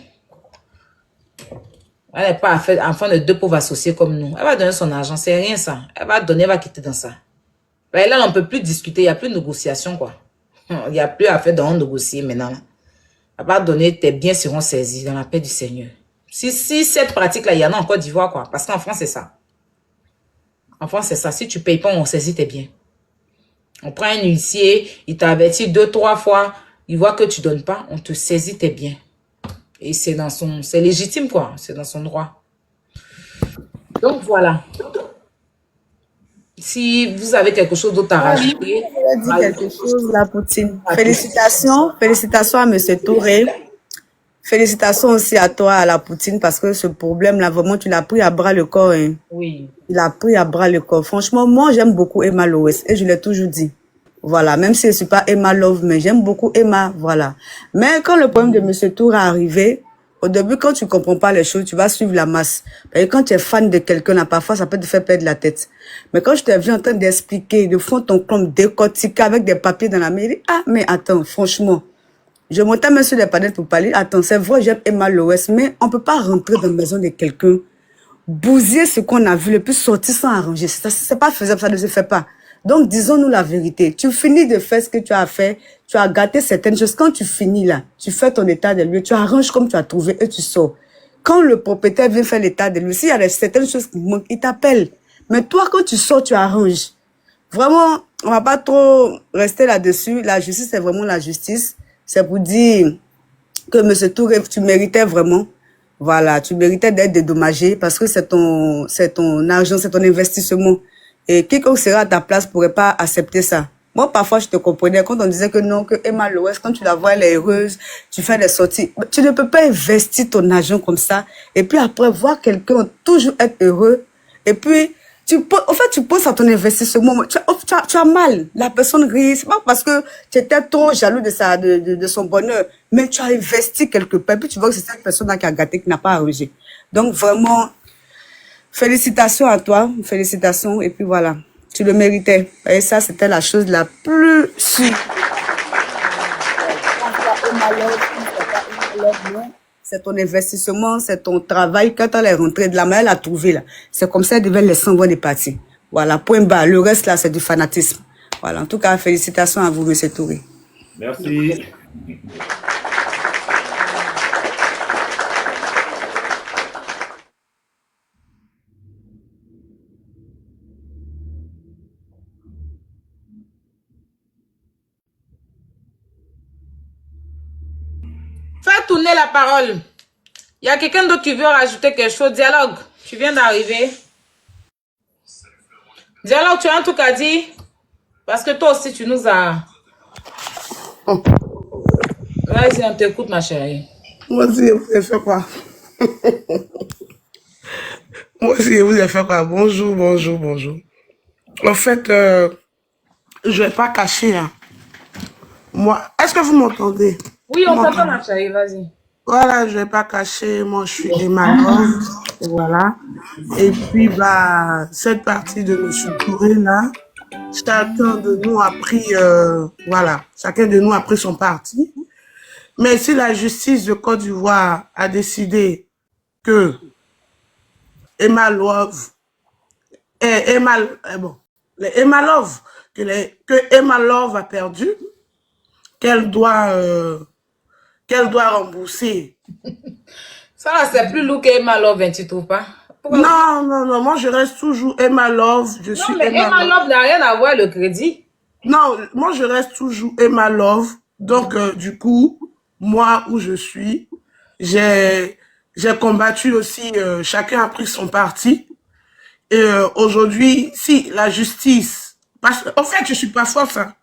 Elle n'est pas enfant de deux pauvres associés comme nous. Elle va donner son argent. C'est rien, ça. Elle va donner, elle va quitter dans ça. Ben là, on ne peut plus discuter. Il n'y a plus de négociation, quoi. Il n'y a plus à faire de négocier maintenant. Elle va donner, tes biens seront saisis dans la paix du Seigneur. Si cette pratique-là, il y en a en Côte d'Ivoire, quoi. Parce qu'en France, c'est ça. En France, c'est ça. Si tu ne payes pas, on saisit tes biens. On prend un huissier, il t'avertit 2-3 fois, il voit que tu ne donnes pas, on te saisit tes biens. Et c'est légitime, quoi. C'est dans son droit. Donc, voilà. Si vous avez quelque chose d'autre à rajouter. Je vais dire quelque chose, la Poutine. Félicitations. Félicitations à M. Touré. Félicitations aussi à toi, à la Poutine, parce que ce problème-là, vraiment, tu l'as pris à bras le corps. Hein. Oui. Il a pris à bras le corps. Franchement, moi, j'aime beaucoup Emma Loès et je l'ai toujours dit. Voilà, même si je ne suis pas Emma Love, mais j'aime beaucoup Emma, voilà. Mais quand le problème de M. Tour est arrivé, au début, quand tu ne comprends pas les choses, tu vas suivre la masse. Et quand tu es fan de quelqu'un, là, parfois, ça peut te faire perdre la tête. Mais quand je t'ai vu en train d'expliquer, de fond ton compte, décortiquer avec des papiers dans la mairie, ah, mais attends, franchement, je montais même sur les panels pour parler. Attends, c'est vrai, j'aime Emma Loès, mais on ne peut pas rentrer dans la maison de quelqu'un, bousiller ce qu'on a vu, le plus sortir sans arranger. C'est pas faisable, ça ne se fait pas. Donc, disons-nous la vérité. Tu finis de faire ce que tu as fait, tu as gâté certaines choses. Quand tu finis là, tu fais ton état de lieu, tu arranges comme tu as trouvé et tu sors. Quand le propriétaire vient faire l'état de lieu, s'il y a certaines choses qui manquent, il t'appelle. Mais toi, quand tu sors, tu arranges. Vraiment, on va pas trop rester là-dessus. La justice, c'est vraiment la justice. C'est pour dire que M. Touré, tu méritais vraiment. Voilà, tu méritais d'être dédommagé parce que c'est ton argent, c'est ton investissement. Et quiconque sera à ta place pourrait pas accepter ça. Moi, parfois, je te comprenais quand on disait que non, que Emma Loès, quand tu la vois, elle est heureuse, tu fais des sorties. Tu ne peux pas investir ton argent comme ça. Et puis après, voir quelqu'un toujours être heureux. Et puis, tu penses à ton investissement. Tu as mal. La personne rit. C'est pas parce que tu étais trop jaloux de son bonheur. Mais tu as investi quelque part. Et puis tu vois que c'est cette personne-là qui a gâté, qui n'a pas arrangé. Donc vraiment, félicitations à toi. Félicitations. Et puis voilà. Tu le méritais. Et ça, c'était la chose la plus sûre. C'est ton investissement, c'est ton travail. Quand elle est rentrée de la main, elle a trouvé là. C'est comme ça, elle devait laisser envoyer des parties. Voilà, point bas. Le reste là, c'est du fanatisme. Voilà, en tout cas, félicitations à vous, M. Touré. Merci. Fais tourner la parole. Il y a quelqu'un d'autre qui veut rajouter quelque chose. Dialogue, tu viens d'arriver. Dialogue, tu as un truc à dire? Parce que toi aussi, tu nous as... Vas-y, on t'écoute, ma chérie. Moi aussi, je vous ai fait quoi? Moi aussi, je vous ai fait quoi? Bonjour, bonjour, bonjour. En fait, je vais pas cacher. Hein. Moi, est-ce que vous m'entendez? Oui, on t'entend, ma chérie, vas-y. Voilà, je vais pas cacher. Moi, je suis Emma Love. Voilà. Et puis, bah, cette partie de M. Touré, là, chacun de nous a pris, voilà, chacun de nous a pris son parti. Mais si la justice de Côte d'Ivoire a décidé que Emma Love, que Emma Love a perdu, qu'elle doit rembourser. Ça là, c'est plus lourd qu'Emma Love, tu trouves pas? Non, moi je reste toujours Emma Love. Non, mais Emma Love n'a rien à voir le crédit. Non, moi je reste toujours Emma Love. Donc, du coup, moi où je suis, j'ai J'ai combattu aussi, chacun a pris son parti. Et aujourd'hui, si la justice... En fait, je suis pas fausse. Hein.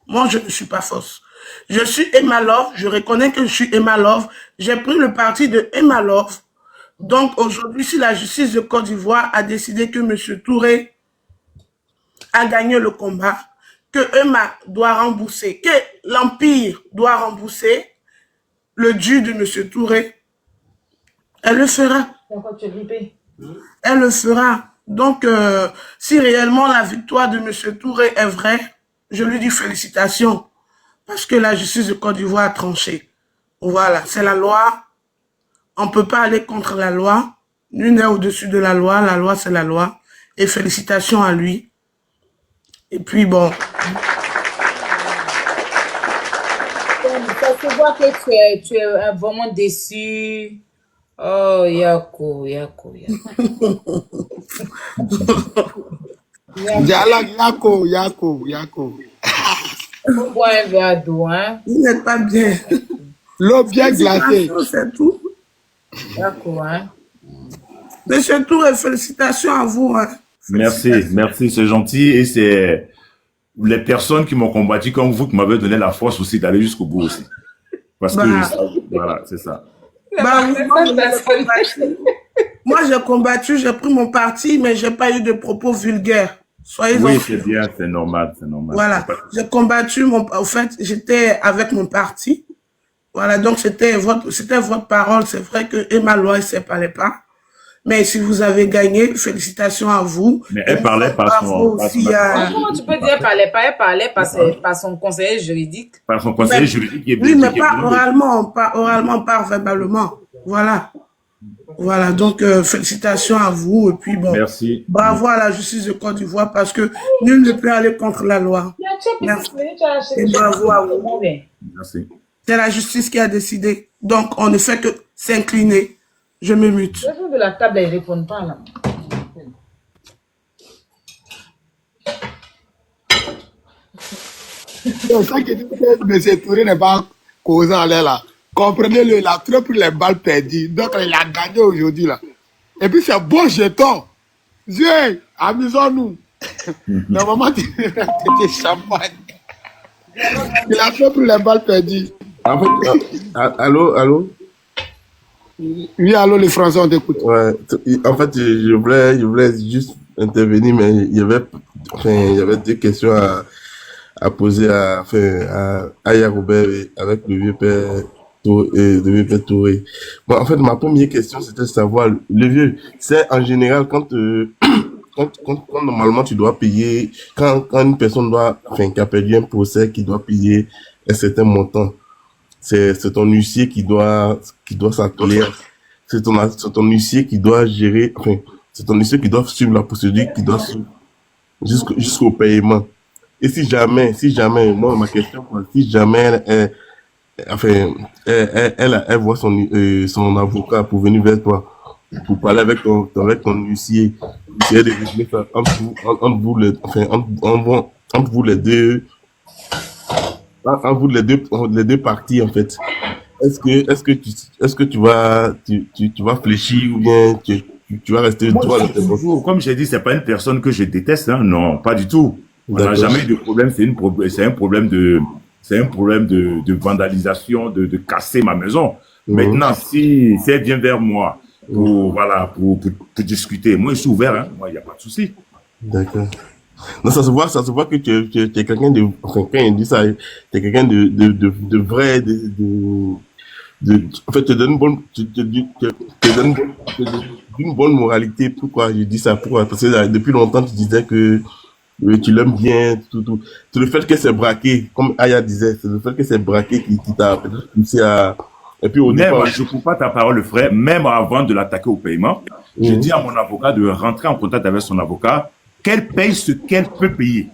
Moi, je ne suis pas fausse. Je suis Emma Love. Je reconnais que je suis Emma Love. J'ai pris le parti de Emma Love. Donc, aujourd'hui, si la justice de Côte d'Ivoire a décidé que M. Touré a gagné le combat, que Emma doit rembourser, que l'Empire doit rembourser le dû de M. Touré, elle le fera. Elle le fera. Donc, si réellement la victoire de M. Touré est vraie, je lui dis félicitations. Parce que la justice de Côte d'Ivoire a tranché. Voilà, c'est la loi. On ne peut pas aller contre la loi. Nul n'est au-dessus de la loi c'est la loi. Et félicitations à lui. Et puis bon. Ça se voit que tu es vraiment déçu. Oh, Yako. Yako. Faut boire un verre d'eau, hein. Vous n'êtes pas bien. L'eau bien glacée. C'est tout. Yako, hein. Monsieur Touré, félicitations à vous. Hein. Merci, c'est gentil. Et c'est les personnes qui m'ont combattu comme vous qui m'avez donné la force aussi d'aller jusqu'au bout aussi. Parce que, voilà, c'est ça. Moi, j'ai combattu, j'ai pris mon parti, mais j'ai pas eu de propos vulgaires. Soyez oui, c'est bien, c'est normal. Voilà, j'ai combattu, en fait, j'étais avec mon parti. Voilà, donc c'était votre parole. C'est vrai que Emma Lois ne se parlait pas. Mais si vous avez gagné, félicitations à vous. Mais elle parlait par son... Comment tu peux dire elle parlait pas? Elle parlait par son conseiller juridique. Par son conseiller juridique. Oui, mais pas oralement, pas verbalement. Voilà. Voilà, donc félicitations à vous. Et puis bon, merci. Bravo à la justice de Côte d'Ivoire parce que nul ne peut aller contre la loi. Merci. Et bravo à vous. Merci. C'est la justice qui a décidé. Donc, on ne fait que s'incliner. Je me mute. Les gens de la table, ils ne répondent pas là. C'est ça qui dit que M. Touré n'est pas causant là. Comprenez-le, il a trop pris les balles perdues. Donc, il a gagné aujourd'hui là. Et puis, c'est bon jeton. Dieu, amusons-nous. Normalement, tu étais champagne. Il a trop pris les balles perdues. En fait, allô? Oui, allô, les Français, on t'écoute. Ouais, en fait, je voulais juste intervenir, mais il y avait deux questions à poser à Aya Robert avec le vieux père Touré. Bon, en fait, ma première question, c'était de savoir, le vieux, c'est en général quand normalement tu dois payer, quand une personne qui a perdu un procès, qui doit payer un certain montant, c'est ton huissier qui doit s'atteler, c'est ton huissier qui doit gérer, c'est ton huissier qui doit suivre la procédure, qui doit suivre jusqu'au paiement. Et si jamais, moi, ma question, si jamais elle voit son avocat pour venir vers toi, pour parler avec ton huissier, essayer de régler ça entre vous les deux parties, en fait. Est-ce que tu vas fléchir ou bien tu vas rester droit dans tes bottes? Comme j'ai dit, c'est pas une personne que je déteste, hein. Non, pas du tout. On n'a jamais eu de problème. C'est un problème de vandalisation, de casser ma maison. Maintenant, si elle vient vers moi pour discuter, moi je suis ouvert, hein. Moi il n'y a pas de souci. D'accord. Non, ça se voit que tu es quelqu'un de, quand il dit ça, tu es quelqu'un de vrai, en fait, tu donnes une bonne moralité. Pourquoi je dis ça? Pourquoi? Parce que depuis longtemps, tu disais que tu l'aimes bien, tout. C'est le fait que c'est braqué, comme Aya disait, c'est le fait que c'est braqué qui t'a peut-être poussé à... Et puis au départ... Je ne coupe pas ta parole, frère. Même avant de l'attaquer au paiement, j'ai dit à mon avocat de rentrer en contact avec son avocat, qu'elle paye ce qu'elle peut payer.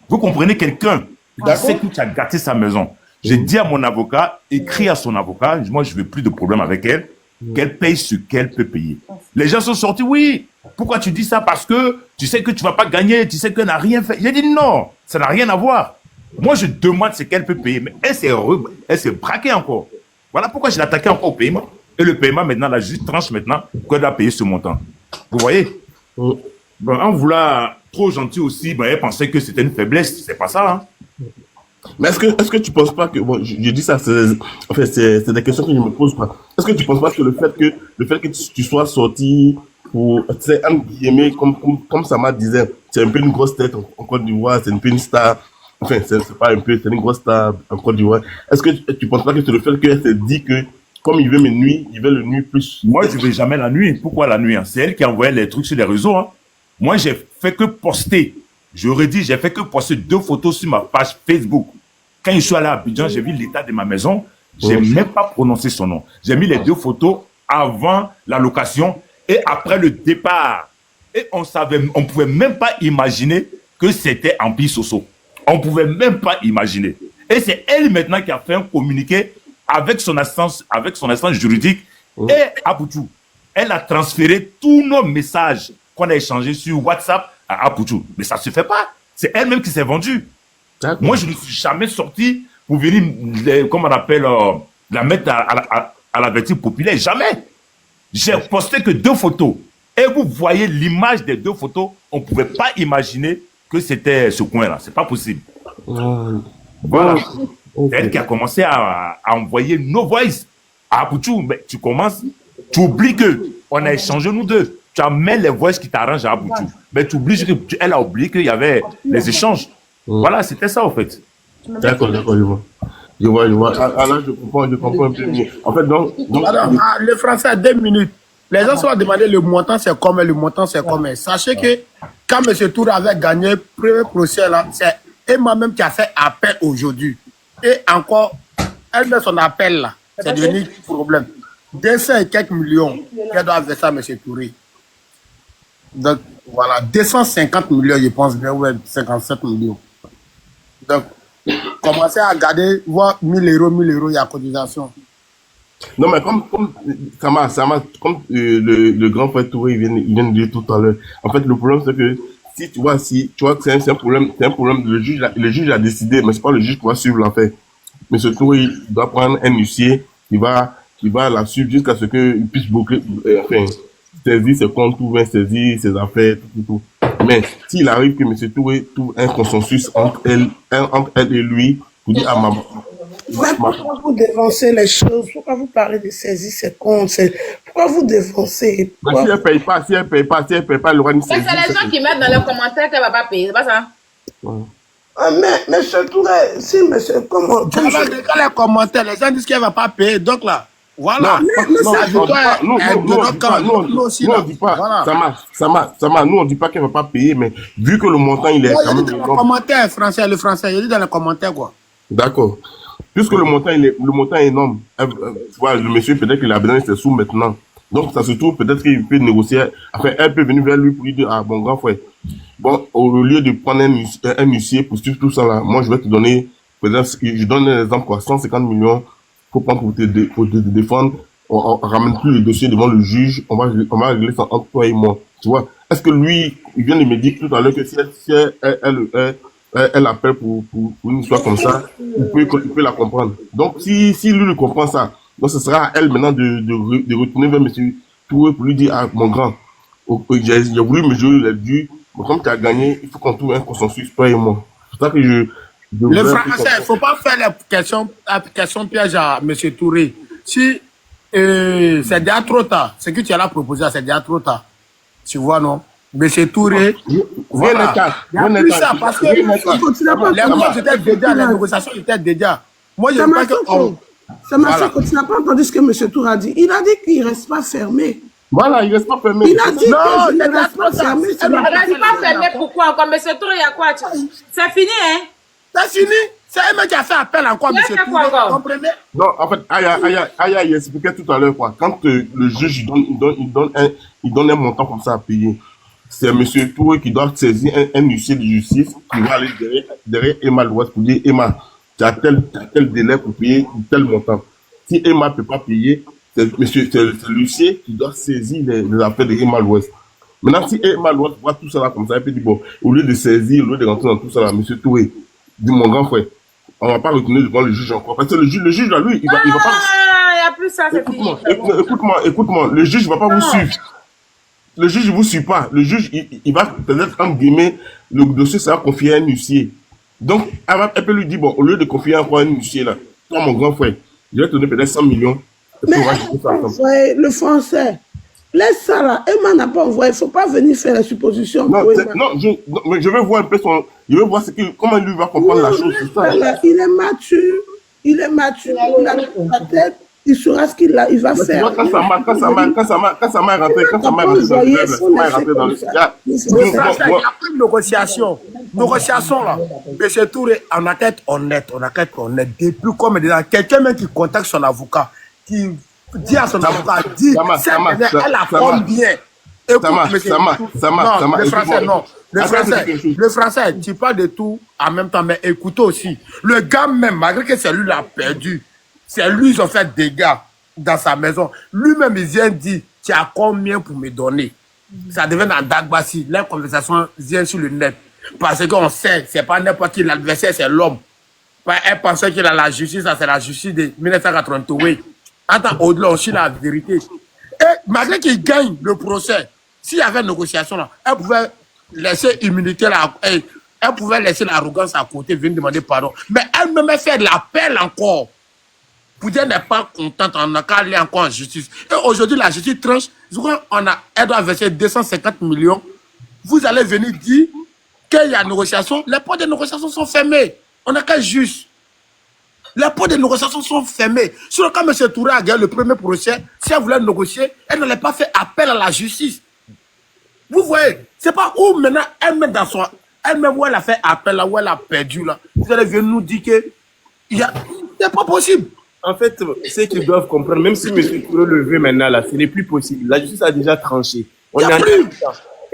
Vous comprenez, quelqu'un qui sait que tu as gâté sa maison. J'ai dit à mon avocat, écris à son avocat, moi je veux plus de problème avec elle, qu'elle paye ce qu'elle peut payer. Les gens sont sortis, oui, pourquoi tu dis ça? Parce que tu sais que tu vas pas gagner, tu sais qu'elle n'a rien fait. J'ai dit non, ça n'a rien à voir. Moi je demande ce qu'elle peut payer, mais elle s'est braquée encore. Voilà pourquoi je l'ai attaqué encore au paiement. Et le paiement, maintenant, la juge tranche maintenant qu'on doit payer ce montant. Vous voyez? Bon, en voulant trop gentil aussi, elle pensait que c'était une faiblesse. C'est pas ça, hein? Mais est-ce que tu penses pas que, bon, je dis ça, c'est des questions que je me pose, quoi. Est-ce que tu penses pas que le fait que tu sois sorti pour, tu sais, entre guillemets, comme Sama disait, c'est un peu une grosse tête en Côte d'Ivoire, c'est un peu une star, enfin, c'est pas un peu, c'est une grosse star en Côte d'Ivoire. Est-ce que tu penses pas que c'est le fait qu'elle s'est dit que, comme il veut mes nuits, il veut le nuit plus? Moi, je vais jamais la nuit. Pourquoi la nuit, hein? C'est elle qui envoyait les trucs sur les réseaux, hein. Moi, j'ai fait que poster. J'aurais dit, j'ai fait que poster 2 photos sur ma page Facebook. Quand je suis allé à Abidjan, j'ai vu l'état de ma maison. J'ai même pas prononcé son nom. J'ai mis les 2 photos avant la location et après le départ. Et on pouvait même pas imaginer que c'était Empire Soso. On pouvait même pas imaginer. Et c'est elle maintenant qui a fait un communiqué avec son assistance juridique et Apoutou. Elle a transféré tous nos messages qu'on a échangés sur WhatsApp à Apoutou. Mais ça se fait pas. C'est elle-même qui s'est vendue. Moi, je ne suis jamais sorti pour venir, comme on appelle, la mettre à la vertu populaire. Jamais. J'ai posté que 2 photos. Et vous voyez l'image des 2 photos. On ne pouvait pas imaginer que c'était ce coin-là. C'est pas possible. Voilà. C'est elle qui a commencé à envoyer nos voices à Apoutou. Mais tu commences, tu oublies qu'on a échangé nous deux. Tu amènes les voices qui t'arrangent à Apoutou. Mais tu oublies qu'elle a oublié qu'il y avait les échanges. Voilà, c'était ça, en fait. D'accord, je vois. Ah, là, je comprends un peu mieux. En fait, donc le français, 2 minutes. Les gens se sont demandé le montant, c'est combien, Sachez que quand M. Touré avait gagné le premier procès, là, c'est Emma même qui a fait appel aujourd'hui. Et encore, elle met son appel, là. C'est devenu un problème. 200 et quelques millions qu'elle doit verser à M. Touré. Donc, voilà, 250 millions, je pense bien, ouais, 57 millions. Donc, commencez à garder, voir 1000 euros, il y a cotisation. non, mais comme comme le grand frère Touré, il vient de dire tout à l'heure. En fait, le problème, c'est que si tu vois que c'est un problème, le juge a décidé, mais c'est pas le juge qui va suivre l'affaire. Mais ce Touré, il doit prendre un huissier qui va la suivre jusqu'à ce qu'il puisse boucler, saisir ses comptes, saisir ses affaires, tout. Mais s'il arrive que M. Touré trouve un consensus entre elle et lui, pour dire à ma... Pourquoi vous dévancez les choses? Pourquoi vous parlez de saisir ses comptes? Pourquoi vous dévancez? Si elle paye pas, elle aura une saisie. C'est les gens qui mettent dans les commentaires qu'elle va pas payer, c'est pas ça? Ah, mais M. Touré, si M. Comment? Quand les commentaires, les gens disent qu'elle va pas payer, donc là, voilà. Non, on dit pas. Voilà. Ça marche. Nous, on dit pas qu'elle va pas payer, mais vu que le montant, il est quand même... Dans les commentaires, le français, je dis dans les commentaires, quoi. D'accord. Puisque le montant est énorme, tu vois, le monsieur, peut-être qu'il a besoin de ses sous maintenant. Donc, ça se trouve, peut-être qu'il peut négocier. Enfin, elle peut venir vers lui pour lui dire, ah, bon, grand frère, bon, au lieu de prendre un huissier pour suivre tout ça là, moi, je vais te donner, peut-être, je donne un exemple, quoi, 150 millions, faut prendre pour te défendre. On ramène plus le dossier devant le juge, on va régler ça entre toi et moi. Tu vois, est-ce que lui, il vient de me dire tout à l'heure que si elle appelle pour une histoire comme ça, il peut la comprendre. Donc, si lui le comprend ça, donc ce sera à elle maintenant de retourner vers M. Touré pour lui dire, ah, mon grand, j'ai voulu me jouer les dû, mais comme tu as gagné, il faut qu'on trouve un consensus, toi et moi. C'est ça que le français, il ne faut pas faire la question piège à M. Touré. Si c'est déjà trop tard, ce que tu as proposé, c'est déjà trop tard. Tu vois, non? M. Touré, voilà. Il y a plus ça, parce que les négociations étaient déjà. Moi, je vois que... Ça m'a fait quand tu n'as pas entendu ce que M. Touré a dit. Il a dit qu'il ne reste pas fermé. Voilà, il ne reste pas fermé. Il a dit qu'il ne reste pas fermé. Il ne reste pas fermé, pourquoi encore? M. Touré, il y a quoi? C'est fini, hein? C'est fini. C'est elle qui a fait appel encore, M. Touré. Vous comprenez? Non, en fait, Aya, il expliquait tout à l'heure, quoi. Quand le juge, il donne un montant comme ça à payer. C'est M. Touré qui doit saisir un huissier de justice qui va aller derrière Emma Louest pour dire, Emma, tu as tel délai pour payer tel montant. Si Emma ne peut pas payer, c'est l'huissier qui doit saisir les affaires de Emma Louest. Maintenant, si Emma Louest voit tout ça là comme ça, elle peut dire, bon, au lieu de saisir, au lieu de rentrer dans tout ça là, M. Touré, dit mon grand frère, on ne va pas retourner devant le juge encore. Parce que le juge là, lui, il va pas... Il y n'y a plus ça, c'est fini. Écoute-moi, le juge ne va pas vous suivre. Le juge ne vous suit pas. Le juge, il va peut-être, entre guillemets, le dossier sera confié à un huissier. Donc, elle peut lui dire, bon, au lieu de confier encore à un huissier, là, toi, mon grand frère, je vais te donner peut-être 100 millions. Mais le français, laisse ça là. Emma n'a pas envoyé. Il ne faut pas venir faire la supposition. Non, je vais voir un peu je vais voir comment lui va comprendre la chose. Ça. Il est mature. Il est mature. Il a sa tête. Il saura ce qu'il va faire. Quand ça m'a rentré dans le gars. Il y a plus de négociation. Négociation là. Mais c'est tout, on a qu'à être honnête. Depuis comme quelqu'un même qui contacte son avocat, qui dit à son avocat, elle a combien. Écoute, le français, tu parles de tout en même temps, mais écoute aussi. Le gars même, malgré que c'est lui l'a perdu, c'est lui, ils ont fait des dégâts dans sa maison. Lui-même, il vient dire, tu as combien pour me donner? Ça devient un Dagbassi. La conversation vient sur le net. Parce qu'on sait, c'est pas n'importe qui, l'adversaire, c'est l'homme. Elle pensait qu'il a la justice, ça c'est la justice de 1988. Attends, au-delà aussi la vérité. Et malgré qu'il gagne le procès, s'il y avait une négociation là, elle pouvait laisser immunité là, elle pouvait laisser l'arrogance à côté, venir demander pardon. Mais elle-même fait de l'appel encore. Pour dire qu'elle n'est pas contente, on n'a qu'à aller encore en justice. Et aujourd'hui, la justice tranche, elle doit verser 250 millions. Vous allez venir dire qu'il y a une négociation, les portes de négociation sont fermées. On n'a qu'à juste. Les portes de négociation sont fermées. Sur le cas de M. Touré a gagné le premier procès, si elle voulait négocier, elle n'allait pas faire appel à la justice. Vous voyez, c'est pas où maintenant elle-même dans son. Elle-même où elle a fait appel, là où elle a perdu, là. Vous allez venir nous dire que c'est pas possible. En fait, c'est qu'ils doivent comprendre, même si M. Touré le veut maintenant, là, ce n'est plus possible. La justice a déjà tranché.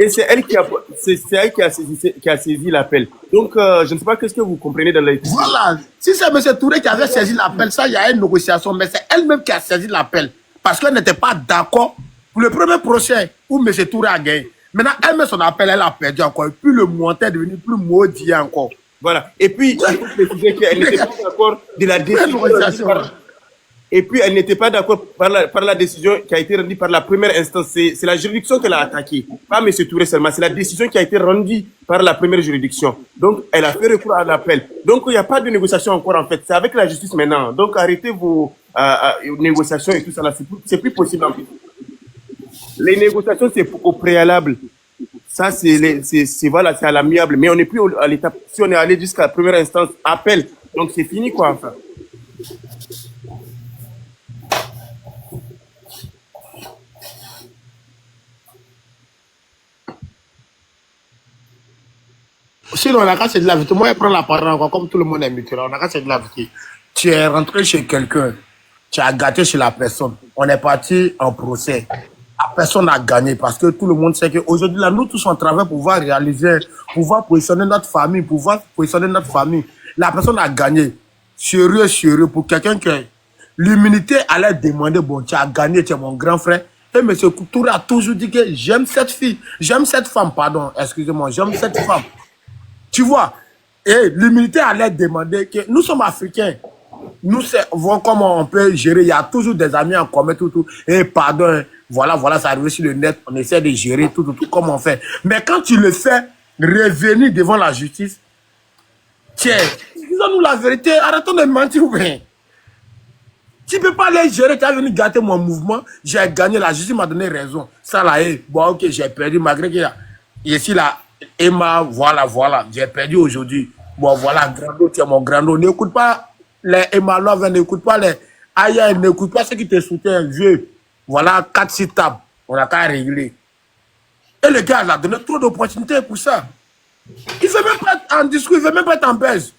Et c'est elle qui a saisi l'appel. Donc, je ne sais pas qu'est-ce que vous comprenez dans la... Voilà. Si c'est M. Touré qui avait saisi l'appel, ça, il y a une négociation. Mais c'est elle-même qui a saisi l'appel. Parce qu'elle n'était pas d'accord pour le premier procès où M. Touré a gagné. Maintenant, elle met son appel, elle a perdu encore. Et puis, le montant est devenu plus maudit encore. Voilà. Et puis, il faut préciser qu'elle n'était pas d'accord de la décision. Et puis, elle n'était pas d'accord par la décision qui a été rendue par la première instance. C'est la juridiction qu'elle a attaquée. Pas M. Touré seulement. C'est la décision qui a été rendue par la première juridiction. Donc, elle a fait recours à l'appel. Donc, il n'y a pas de négociation encore, en fait. C'est avec la justice maintenant. Donc, arrêtez vos négociations et tout ça là. C'est plus possible, en fait. Les négociations, c'est au préalable. Ça, c'est voilà, c'est à l'amiable. Mais on n'est plus à l'étape. Si on est allé jusqu'à la première instance, appel. Donc, c'est fini, quoi, enfin. Sinon, on a qu'à se dire la vérité. Moi, je prends la parole encore, comme tout le monde est mutuel. On a qu'à se dire la vérité. Tu es rentré chez quelqu'un. Tu as gâté chez la personne. On est parti en procès. La personne a gagné parce que tout le monde sait qu'aujourd'hui, là, nous tous, on travaille pour pouvoir réaliser, pour pouvoir positionner notre famille, La personne a gagné. Sérieux, pour quelqu'un que l'immunité allait demander, bon, tu as gagné, tu es mon grand frère. Et M. Touré a toujours dit que j'aime cette femme, pardon, excusez-moi, j'aime cette femme. Tu vois, et l'immunité allait demander que nous sommes africains. Nous savons comment on peut gérer. Il y a toujours des amis en commun, tout. Et pardon, voilà, ça arrive sur le net. On essaie de gérer tout, comme on fait. Mais quand tu le fais revenir devant la justice, tiens, disons-nous la vérité, arrêtons de mentir ou bien. Tu ne peux pas les gérer, tu as venu gâter mon mouvement, j'ai gagné, la justice m'a donné raison. Ça là, bon, ok, j'ai perdu, malgré que ici, là, Emma, voilà, j'ai perdu aujourd'hui. Bon, voilà, Grando, tu es mon Grando. N'écoute pas les Emma Love, n'écoute pas les Aya, n'écoute pas ceux qui te soutiennent, vieux. Voilà, 4-6 tables, on a qu'à régler. Et le gars, il a donné trop d'opportunités pour ça. Il ne veut même pas être en discours, il ne veut même pas être en baise.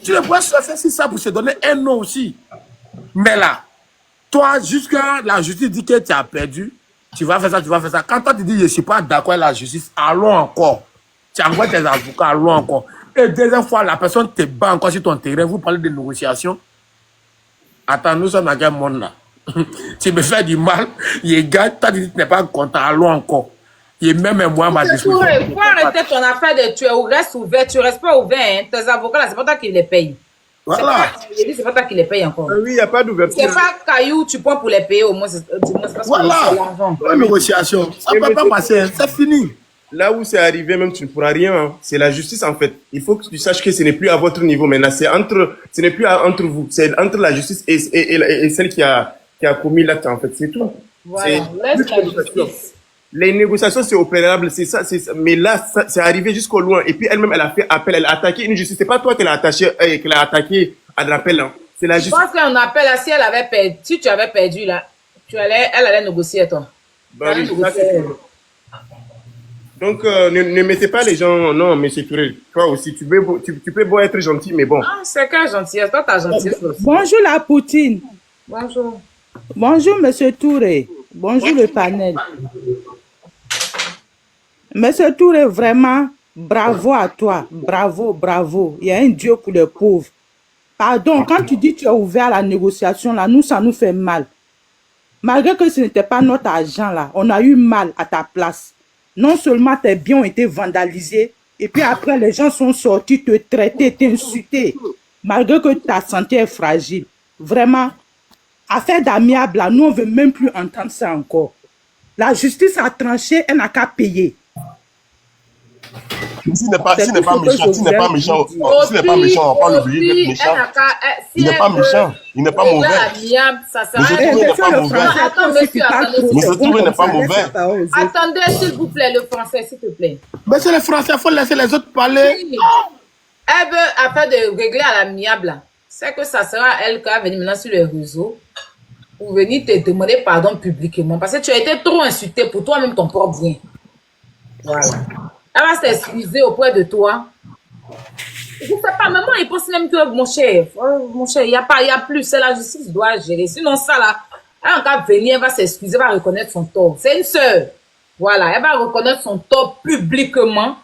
Tu ne pourrais faire ça pour se donner un nom aussi. Mais là, toi, jusqu'à la justice dit que tu as perdu, tu vas faire ça. Quand toi tu dis je ne suis pas d'accord avec la justice, allons encore. Tu envoies tes avocats, allons encore. Et deuxième fois, la personne te bat encore sur ton terrain, vous parlez de négociation. Attends, nous sommes dans quel monde là? Tu me fais du mal, il gagne, toi tu n'es pas content, allons encore. Et même moi, ma disposition. Il faut arrêter ton affaire de tu restes ouvert, tu restes pas ouvert. Hein. Tes avocats là, c'est pas toi qui les payes. Voilà. C'est pas toi qui les paye encore. Oui, il n'y a pas d'ouverture. C'est pas Caillou, tu prends pour les payer au moins. C'est parce Voilà. que c'est l'argent. La négociation. Ça ne peut pas passer. C'est fini. Là où c'est arrivé, même tu ne pourras rien. Hein. C'est la justice en fait. Il faut que tu saches que ce n'est plus à votre niveau maintenant. Ce n'est plus entre vous. C'est entre la justice et celle qui a commis l'acte en fait. C'est tout. Voilà. Laisse la justice. Les négociations, c'est opérable, c'est ça. Mais là, c'est arrivé jusqu'au loin. Et puis elle-même, elle a fait appel. Elle a attaqué une justice. C'est pas toi qu'elle a attaqué à l'appel. Hein. C'est la justice. Je pense qu'on appelle là, si elle avait perdu, si tu avais perdu là, elle allait négocier toi. Bah, oui, ça, donc, ne mettez pas les gens. Non, mais c'est Touré. Toi aussi, tu peux beau être gentil, mais bon. Ah, c'est quelle gentillesse. Toi, t'as gentillesse aussi. Bonjour la Poutine. Bonjour. Bonjour Monsieur Touré. Bonjour le panel. Monsieur Touré, vraiment, bravo à toi. Bravo, bravo. Il y a un Dieu pour les pauvres. Pardon, quand tu dis que tu es ouvert à la négociation, là, nous, ça nous fait mal. Malgré que ce n'était pas notre argent, là, on a eu mal à ta place. Non seulement tes biens ont été vandalisés, et puis après, les gens sont sortis te traiter, t'insulter. Malgré que ta santé est fragile. Vraiment, affaire d'amiable, là, nous, on ne veut même plus entendre ça encore. La justice a tranché, elle n'a qu'à payer. S'il n'est pas méchant, s'il n'est pas méchant, on va pas l'oublier d'être méchant. Il n'est pas méchant, il n'est pas mauvais. Monsieur Touré n'est pas mauvais. Attendez, s'il vous plaît, le français, s'il te plaît. Mais c'est les Français, il faut laisser les autres parler. Elle veut, afin de régler à l'amiable, c'est que ça sera elle qui va venir maintenant sur les réseaux pour venir te demander pardon publiquement. Parce que tu as été trop insulté pour toi-même ton propre bien. Voilà. Elle va s'excuser auprès de toi. Je ne sais pas, maman, il pense même que mon cher, il n'y a plus, c'est la justice qui doit gérer. Sinon, ça là, elle va venir, elle va s'excuser, elle va reconnaître son tort. C'est une sœur. Voilà, elle va reconnaître son tort publiquement,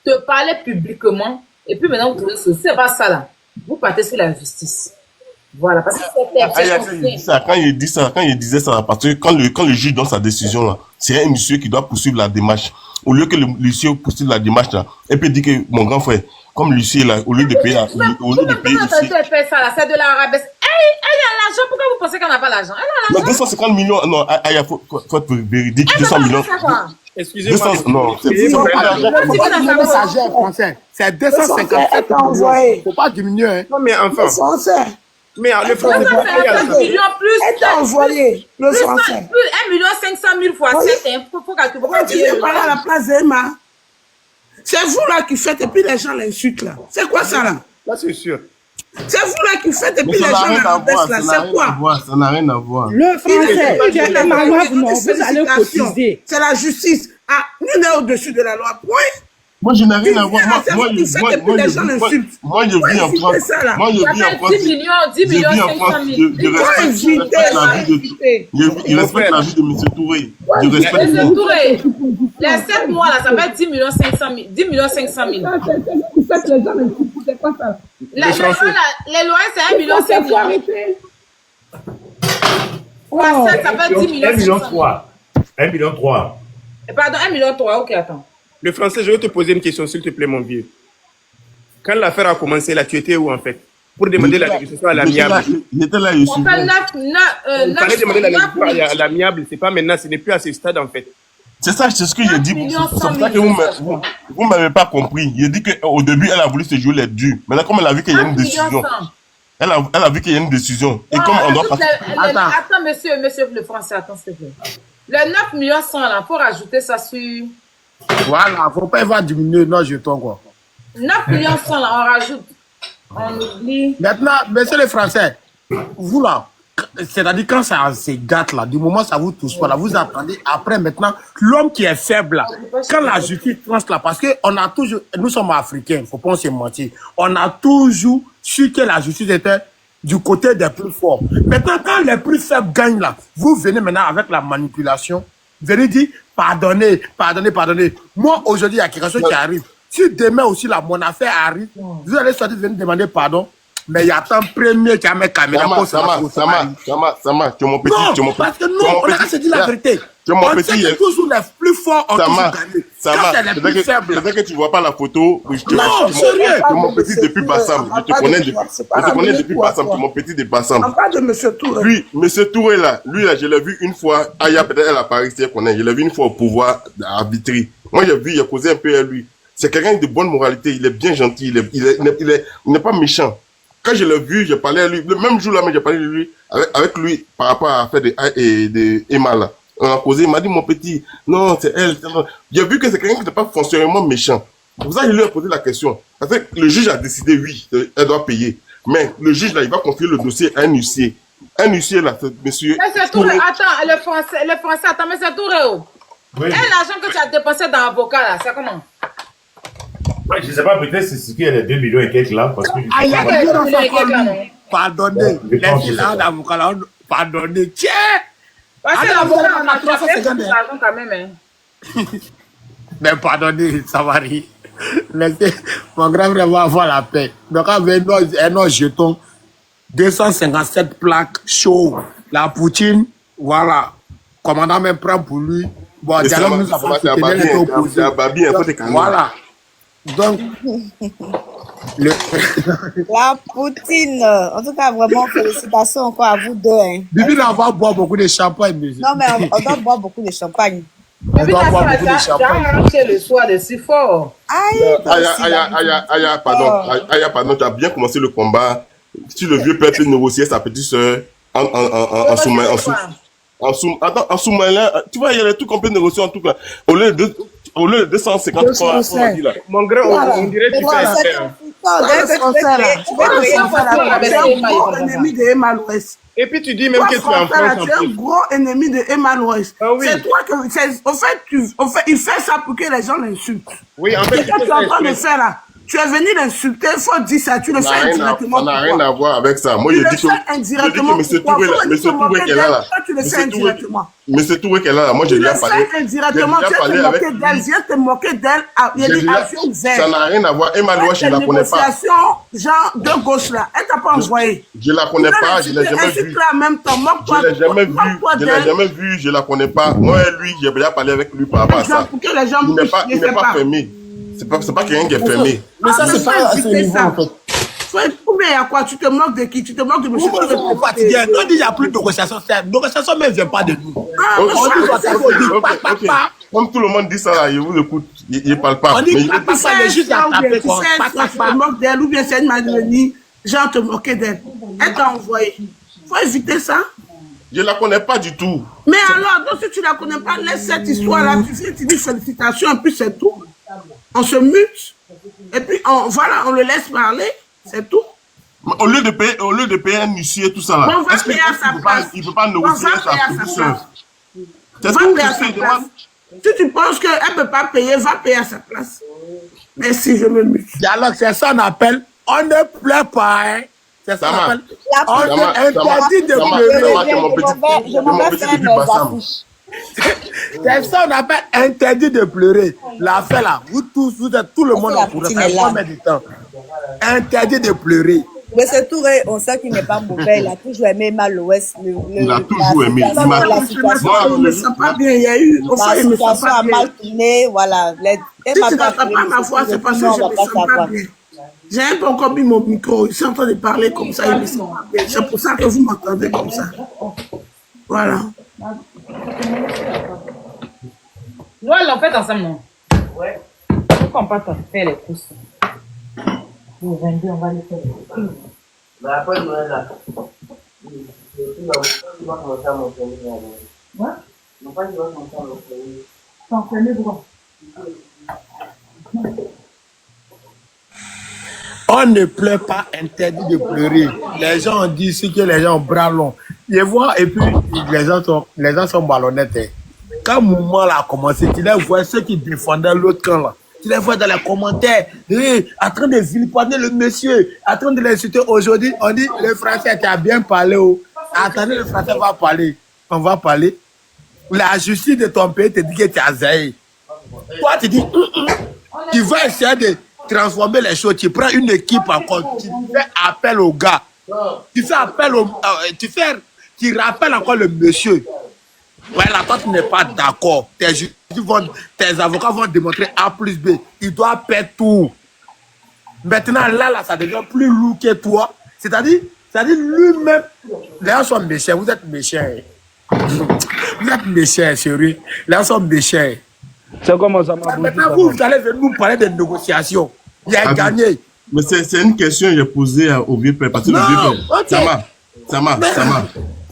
te parler publiquement, et puis maintenant, vous trouvez ceci, c'est pas ça là. Vous partez sur la justice. Voilà, parce que quand il disait ça, parce que quand le juge donne sa décision là, c'est un monsieur qui doit poursuivre la démarche. Au lieu que l'huissier poursuive la démarche là, et puis dit que mon grand frère, comme l'huissier là, au lieu de payer, c'est de la rabaisse. Elle a l'argent, pourquoi vous pensez qu'on n'a pas l'argent? Elle a l'argent. 250 millions, non, il faut être véridique, 200 millions. Excusez-moi. Non, c'est c'est 257 millions. Il ne faut pas diminuer. Hein. Non, mais enfin. Mais le français, elle t'a envoyé le français. 1 500 000 fois 7, il faut calculer. Pourquoi tu viens parler à la place d'Emma? C'est vous là qui faites et puis les gens l'insultent là. C'est quoi ça là? Là, c'est sûr. C'est vous là qui faites et puis les gens l'insultent là. C'est quoi? Ça n'a rien à voir. Le français, tu es malade, non, vous allez cotiser. C'est la justice. Ah, nous sommes au-dessus de la loi. Point. Moi, je n'ai rien à voir. Moi, je vis en France. Moi, je vis en France. 10 millions 500 000. Je respecte la vie de M. Touré. M. Touré, les 7 mois là, ça fait 10 millions 500 000. 10 millions 500 000. Les lois, c'est 1 million 500 000. Ça fait 10 millions 1 million 3. 1 million 3. Pardon, 1 million 3. Ok, attends. Le français, je vais te poser une question, s'il te plaît, mon vieux. Quand l'affaire a commencé, là, tu étais où, en fait? Pour demander la négociation à l'amiable. Il était là, il Il fallait demander la négociation à l'amiable. C'est pas maintenant, ce n'est plus à ce stade, en fait. C'est ça, c'est ce que j'ai dit. C'est pour ça que vous ne m'avez pas compris. Il a dit qu'au début, elle a voulu se jouer les durs. Maintenant, comme elle a vu qu'il y a une décision, elle a vu qu'il y a une décision. Et comme on doit passer... Attends, monsieur le français, attends, s'il te plaît. Le 9 millions 100, là, il faut rajouter ça sur... Voilà, il ne faut pas y avoir diminuer nos jetons, quoi. 9 millions 100, là, on rajoute. On oublie. Maintenant, monsieur les Français, vous là, c'est-à-dire quand ça se gâte là, du moment où ça vous touche pas là, vous attendez après maintenant, l'homme qui est faible là, quand la justice tranche là, parce que on a toujours, nous sommes africains, il ne faut pas se mentir, on a toujours su que la justice était du côté des plus forts. Maintenant, quand les plus faibles gagnent là, vous venez maintenant avec la manipulation, vous venez dire, pardonnez. Moi, aujourd'hui, il y a quelque chose qui arrive. Si demain aussi, là, mon affaire arrive, vous allez sortir venir demander pardon, mais il y a tant premier qui a mis caméra pour Sama, tu es mon petit. Non, parce que non, on a qu'à se dire la vérité. Que mon On petit, sait que toujours les plus forts ont toujours gagné. ça Quand c'est marche. les plus faibles. Peut-être que tu vois pas la photo. Oui, Non, sérieux. Que mon petit depuis Bassam. Je te connais depuis Bassam. Que mon petit de Bassam. On parle de M. Touré. Lui, M. Touré là, je l'ai vu une fois. Aya, peut-être elle a Paris, si elle connaît. Je l'ai vu une fois au pouvoir à Vitry. Moi, j'ai causé un peu à lui. C'est quelqu'un de bonne moralité. Il est bien gentil. Il n'est pas méchant. Quand je l'ai vu, j'ai parlé à lui. Le même jour là, mais j'ai parlé de lui, avec lui, par rapport à faire de Emma là. On a causé, il m'a dit, mon petit, non, c'est elle. J'ai vu que c'est quelqu'un qui n'est pas foncièrement méchant. C'est pour ça que je lui ai posé la question. Parce que le juge a décidé, oui, elle doit payer. Mais le juge là, il va confier le dossier à un huissier. Un huissier là, monsieur. Mais c'est Touré, attends, le français, attends, mais c'est Touré. Oui. Et l'argent que tu as dépensé dans l'avocat là, c'est comment? Ouais, je sais pas, peut-être c'est ce qu'il y a les 2 millions et quelques là, parce que je Il y a sais pas. des gens pardonnez. Les filles là, l'avocat là, pardonnez. Tiens! Parce que l'avocat, on a 350 l'argent quand même. Hein. Mais pardonnez, Savary. Laissez mon grand frère va avoir la paix. Donc, avec un autre jeton, 257 plaques chaud. La Poutine, voilà. Commandant même prend pour lui. Bon, dialogue nous avons soutenu les opposés. Voilà. Donc, La Poutine. En tout cas, vraiment, félicitations encore à vous deux. Hein. Bibi, on va boire beaucoup de champagne. Non, mais on doit boire beaucoup de champagne. Mais puis, j'ai arraché le soir de si fort. Aya, pardon, tu as bien commencé le combat. Si le vieux père peut négocier sa petite soeur en sous-marin, tu vois, il y a des trucs qu'on peut négocier en tout cas. Au lieu de 253, mon grand, on dirait que tu fais affaire. Tu es un gros ennemi de Emma Louest. Et puis tu dis même que tu es en France. Tu es un gros ennemi de Emma Louest. C'est toi que. En fait, il fait ça pour que les gens l'insultent. Oui, en fait, c'est ce que tu es en train de faire là. Tu es venu l'insulter, il faut dire ça, tu le fais indirectement. Ça n'a rien à voir avec ça. Moi, je dis que M. Touré qui est là. Tu le fais indirectement. M. Touré qui est là, moi, je lui ai parlé. Tu le fais indirectement, tu viens te moquer d'elle, viens te moquer d'elle. Il y a des avions verts. Ça n'a rien à voir. Emma Louest, je ne la connais pas. Genre de gauche là, elle t'a pas envoyé. Je la connais pas, je l'ai jamais vue. Je l'ai jamais vue, je l'ai jamais vue, je la connais pas. Moi et lui, j'ai déjà parlé avec lui par rapport à ça. Il n'est pas fermé. C'est pas quelqu'un qui est fermé. Mais ça, c'est pas à ce niveau, en fait. Ou bien il y a quoi? Tu te moques de qui? Tu te moques de monsieur Touré? On est fatigué. On dit qu'il n'y a plus de négociation. Négociation même ne vient pas de nous. Comme tout le monde dit ça là, il vous écoute, il ne parle pas. On dit qu'il n'y a pas ça, les juste à taper. Tu te moques d'elle, ou bien c'est une Madeleine, genre te moquer d'elle. Elle t'a envoyé. Faut éviter ça. Je ne la connais pas du tout. Mais alors, donc si tu ne la connais pas, laisse cette histoire-là, tu dis félicitations, et puis c'est tout. On se mute, et puis voilà, on le laisse parler, c'est tout. Au lieu de payer un huissier et tout ça là, on va payer à sa place. Il ne peut pas négocier sa position. C'est ce que je demande. Si tu penses qu'elle ne peut pas payer, va payer à sa place. Merci, je me mute. Dialogue, c'est ça qu'on appelle, on ne pleure pas, hein. C'est ça qu'on appelle, on interdit de pleurer. Je m'en vais faire mes affiches. C'est ça qu'on appelle interdit de pleurer. L'affaire là, vous tous, vous êtes tout le monde en courant, ça prend combien de temps? Interdit de pleurer. Mais c'est Touré, on sait qu'il n'est pas mauvais, il a toujours aimé Emma Louest. Il a toujours aimé. La situation ne sent pas bien, il y a eu. La situation a mal tourné, voilà. Si tu n'entends pas ma voix, c'est parce que je ne me sens pas bien. J'ai un peu encore mis mon micro, ils sont en train de parler comme ça, ils me sentent pas bien. C'est pour ça que vous m'entendez comme ça. Voilà. Noël, on fait ensemble, non? Ouais. Pourquoi on pas faire les courses? Le 22, on va les faire les courses. Mais après Noël, là, on ne pleure pas, interdit de pleurer. Les gens ont dit ici que les gens ont bras longs. Je vois, et puis les gens sont malhonnêtes. Hein. Quand le moment là a commencé, tu les vois ceux qui défendaient l'autre camp là. Tu les vois dans les commentaires, en train de vilipender le monsieur, en train de l'insulter. Aujourd'hui, on dit le français qui a bien parlé. Oh. Attendez, le français va parler. On va parler. La justice de ton pays te dit que tu as zaï. Toi, tu dis, tu vas essayer de transformer les choses. Tu prends une équipe encore, tu fais appel au gars. Tu fais appel au. Tu rappelles encore le monsieur. Ouais, là, toi, tu n'es pas d'accord. Tes avocats vont démontrer A plus B. Il doit perdre tout. Maintenant, là, ça devient plus lourd que toi. C'est-à-dire lui-même, les gens sont méchants. Vous êtes méchants. Vous êtes méchants, sérieux. Les gens sont méchants. C'est comment ça marche? Maintenant, vous allez venir nous parler de négociations. Il a gagné. Mais c'est une question que j'ai posée au vieux père. Parce que le vieux père, Sama.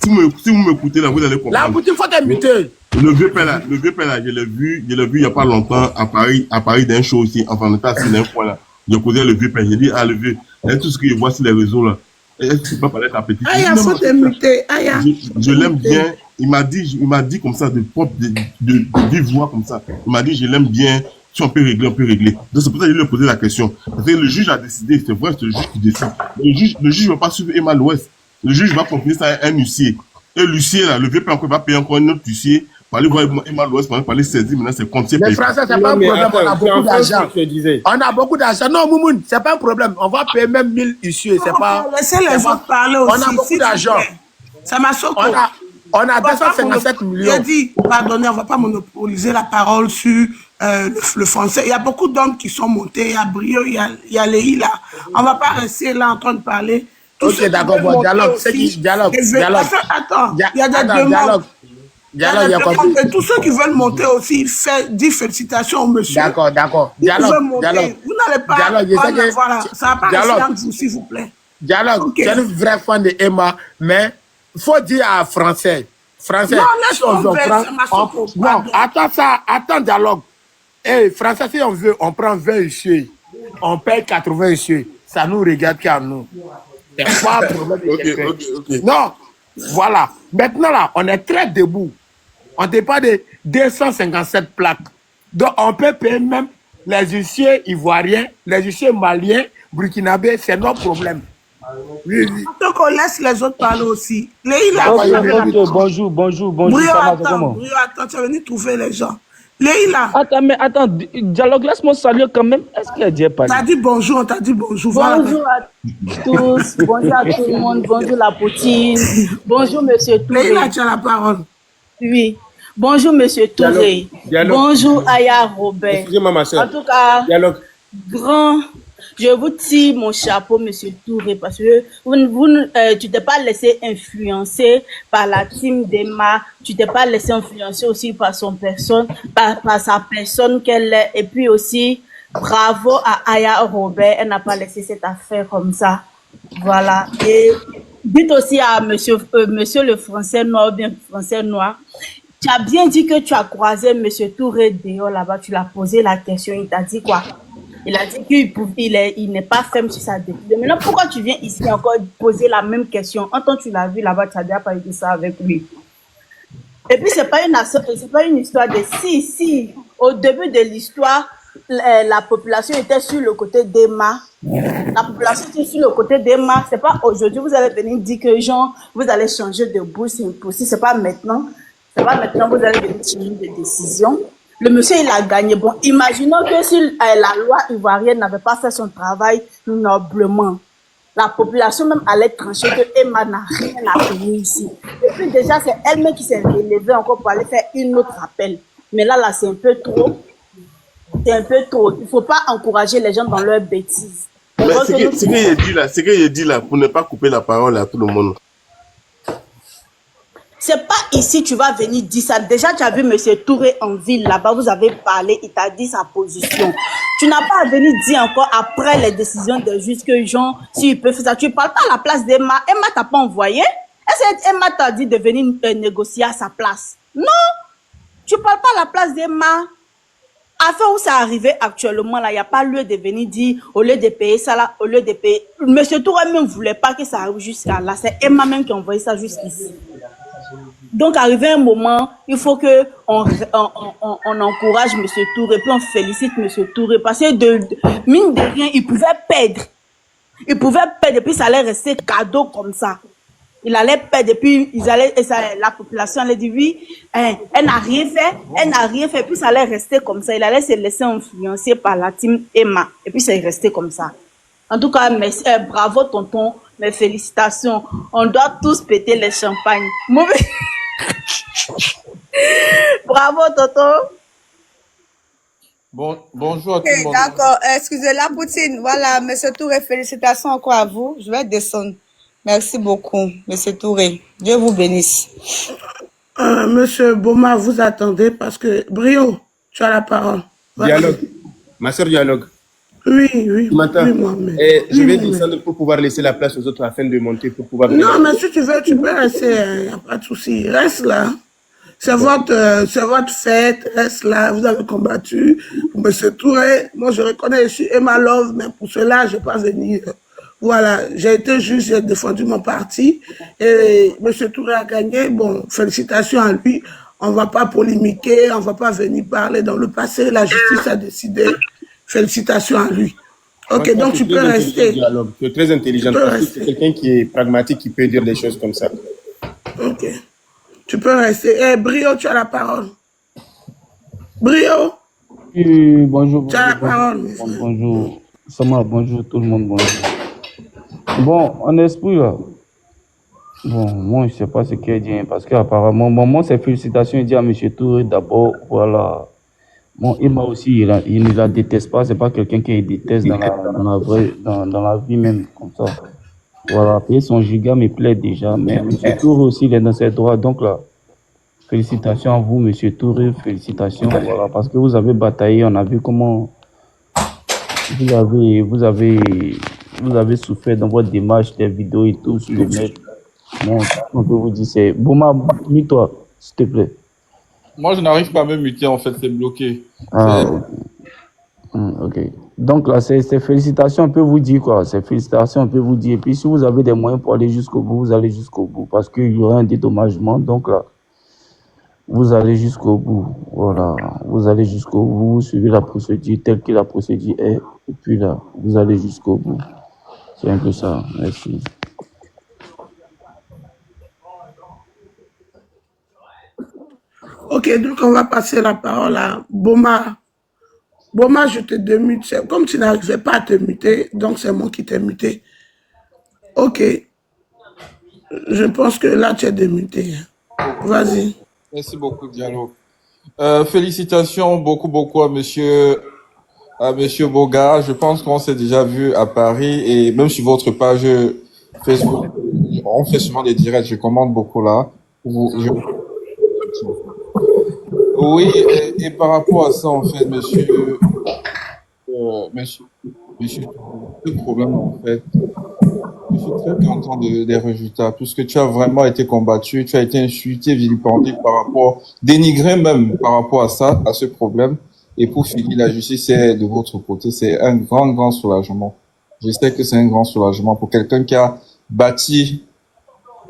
Si vous m'écoutez là, vous allez comprendre. Là, il faut t'imiter. Le vieux père là, je l'ai vu il n'y a pas longtemps à Paris d'un show aussi. Enfin, on était assis d'un point là. J'ai causé le vieux père. J'ai dit, le vieux, tout ce que je vois sur les réseaux là, est-ce que tu peux pas parler de ta petite fille? Il faut t'imiter. Je l'aime bien. Il m'a dit comme ça, de vive voix comme ça. Il m'a dit, je l'aime bien. Si on peut régler, on peut régler. Donc c'est pour ça que je lui ai posé la question. Parce que le juge a décidé, c'est vrai, c'est le juge qui décide. Le juge ne va pas suivre Emma l'Ouest. Le juge va confier ça à un huissier. Et l'huissier, là, le vieux père va payer encore un autre huissier pour aller voir Emma l'Ouest, pour aller saisir maintenant ses comptes. Les Français, c'est pas un problème, on a beaucoup d'argent. On a beaucoup d'argent. Non, Moumoun, c'est pas un problème. On va payer même 1000 huissiers. C'est pas. Laissez les autres parler aussi. On a beaucoup d'argent. Ça m'a choqué. On a 257 millions. J'ai dit, pardonnez, on ne va pas monopoliser la parole sur le français. Il y a beaucoup d'hommes qui sont montés. Il y a Brio, il y a Leïla. On ne va pas rester là en train de parler. Ok, d'accord, bon, dialogue. Dialogue. Attends, il y a des demandes. Et tous ceux qui veulent monter aussi, disent félicitations au monsieur. D'accord. Dialogue. Vous n'allez pas. Dialogue. Ça va pas rester entre vous, s'il vous plaît. Dialogue. Tu es une vraie fan de Emma, mais il faut dire à Français. Non, laisse tomber, non, attends, dialogue. Français, si on veut, on prend 20 huissiers. On paye 80 huissiers. Ça nous regarde qu'à nous. C'est pas un problème. Ok. Non, voilà. Maintenant, là, on est très debout. On dépend de 257 plaques. Donc, on peut payer même les huissiers ivoiriens, les huissiers maliens, burkinabés, c'est notre problème. Oui. Donc, on laisse les autres parler aussi. Bonjour. Brio, attends, tu es venu trouver les gens. Leïla. Attends, dialogue, laisse-moi saluer quand même. Est-ce qu'il a déjà parlé? T'as dit bonjour, Bonjour à tous, bonjour à tout le monde, bonjour la poutine, bonjour Monsieur Touré. Leïla, tu as la parole. Oui, bonjour Monsieur Touré, bonjour Aya Robert. Excusez-moi ma soeur. En tout cas, je vous tire mon chapeau, Monsieur Touré, parce que tu t'es pas laissé influencer par la team d'Emma, tu t'es pas laissé influencer aussi par sa personne qu'elle est, et puis aussi, bravo à Aya Robert, elle n'a pas laissé cette affaire comme ça. Voilà. Et dites aussi à monsieur le français noir, bien français noir, tu as bien dit que tu as croisé Monsieur Touré dehors là-bas, tu l'as posé la question, il t'a dit quoi? Il a dit qu'il n'est pas ferme sur sa décision. Maintenant, pourquoi tu viens ici encore poser la même question? En tant que tu l'as vu là-bas, tu n'as déjà pas dit ça avec lui. Et puis, c'est pas une histoire de si. Au début de l'histoire, la population était sur le côté d'Emma. La population était sur le côté d'Emma. C'est pas aujourd'hui, vous allez venir dire que genre, vous allez changer de bouche, c'est impossible. C'est pas maintenant. Vous allez venir changer de décision. Le monsieur, il a gagné. Bon, imaginons que si la loi ivoirienne n'avait pas fait son travail noblement, la population même allait trancher que Emma n'a rien à payer ici. Et puis déjà, c'est elle-même qui s'est relevée encore pour aller faire une autre appel. Mais là, c'est un peu trop. C'est un peu trop. Il ne faut pas encourager les gens dans leurs bêtises. Mais ce qu'il dit là, pour ne pas couper la parole à tout le monde. C'est pas ici tu vas venir dire ça. Déjà, tu as vu Monsieur Touré en ville là-bas, vous avez parlé, il t'a dit sa position. Tu n'as pas à venir dire encore après les décisions des juges que genre, s'il peut faire ça. Tu ne parles pas à la place d'Emma. Emma t'a pas envoyé? Est-ce que Emma t'a dit de venir négocier à sa place? Non! Tu ne parles pas à la place d'Emma. Afin où ça arrivé actuellement, là, il n'y a pas lieu de venir dire, au lieu de payer ça là, au lieu de payer. Monsieur Touré même ne voulait pas que ça arrive jusqu'à là. C'est Emma même qui a envoyé ça jusqu'ici. Donc, arrivé un moment, il faut que on encourage M. Touré, puis on félicite M. Touré, parce que mine de rien, il pouvait perdre. Et puis ça allait rester cadeau comme ça. Il allait perdre, et puis la population allait dire oui, elle n'a rien fait, et puis ça allait rester comme ça. Il allait se laisser influencer par la team Emma, et puis c'est resté comme ça. En tout cas, merci, bravo tonton, mes félicitations. On doit tous péter les champagnes. Bravo, Toto. Bonjour à tout Ok, le monde. d'accord. Excusez la Poutine. Voilà, Monsieur Touré, félicitations encore à vous. Je vais descendre. Merci beaucoup, Monsieur Touré. Dieu vous bénisse. Monsieur Boma, vous attendez parce que Brio, tu as la parole. Vas-y. Dialogue. Ma soeur, dialogue. Oui, oui. Tu m'entends? Oui, Mohamed. Je vais Oui, Mohamed. descendre pour pouvoir laisser la place aux autres afin de monter pour pouvoir... Non, mais si tu veux, tu peux rester. Il n'y a pas de souci. Reste là. C'est votre fête. Reste là. Vous avez combattu pour Monsieur Touré. Moi, je reconnais, je suis Emma Love, mais pour cela, je ne vais pas venir. Voilà, j'ai été juge, j'ai défendu mon parti et Monsieur Touré a gagné. Bon, félicitations à lui. On ne va pas polémiquer, on ne va pas venir parler dans le passé. La justice a décidé. Félicitations à lui. Ok, donc tu peux rester. Tu es très intelligent. C'est quelqu'un qui est pragmatique, qui peut dire des choses comme ça. Ok. Tu peux rester. Eh, Brio, tu as la parole. Brio, Oui, bonjour. tu as la parole. Bonjour. Sama, bonjour tout le monde, bonjour. Bon, en esprit, là. Bon, moi, je ne sais pas ce qu'il dit, parce qu'apparemment, moi, ses félicitations, il dit à M. Touré, d'abord, voilà. Bon, Emma aussi, il ne la déteste pas, c'est pas quelqu'un qui déteste dans la vie même, comme ça. Voilà, payer son giga me plaît déjà, mais M. Touré aussi, il est dans ses droits, donc là, félicitations à vous, M. Touré, félicitations, voilà, parce que vous avez bataillé, on a vu comment vous avez souffert dans votre démarche, des vidéos et tout sur le net. Bon, on peut vous dire, c'est... Bouma, mute-toi, s'il te plaît. Moi, je n'arrive pas à me muter, en fait, c'est bloqué. Ah, ok. Donc là, c'est félicitations, on peut vous dire quoi. C'est félicitations, on peut vous dire. Et puis, si vous avez des moyens pour aller jusqu'au bout, vous allez jusqu'au bout. Parce qu'il y aura un dédommagement. Donc là, vous allez jusqu'au bout. Voilà. Vous allez jusqu'au bout, vous suivez la procédure telle que la procédure est. Et puis là, vous allez jusqu'au bout. C'est un peu ça. Merci. Ok, donc on va passer la parole à Boma. Boma, je te démute. Comme tu n'arrivais pas à te muter, donc c'est moi qui t'ai muté. Ok. Je pense que là, tu es démuté. Vas-y. Merci beaucoup, Dialogue. Félicitations beaucoup à monsieur Boga. Je pense qu'on s'est déjà vu à Paris et même sur votre page Facebook, on fait souvent des directs. Je commande beaucoup là. Oui, et par rapport à ça, en fait, monsieur, le problème, en fait, je suis très content des résultats, puisque tu as vraiment été combattu, tu as été insulté, vilipendé par rapport, dénigré même par rapport à ça, à ce problème. Et pour finir, la justice est de votre côté. C'est un grand soulagement. Je sais que c'est un grand soulagement pour quelqu'un qui a bâti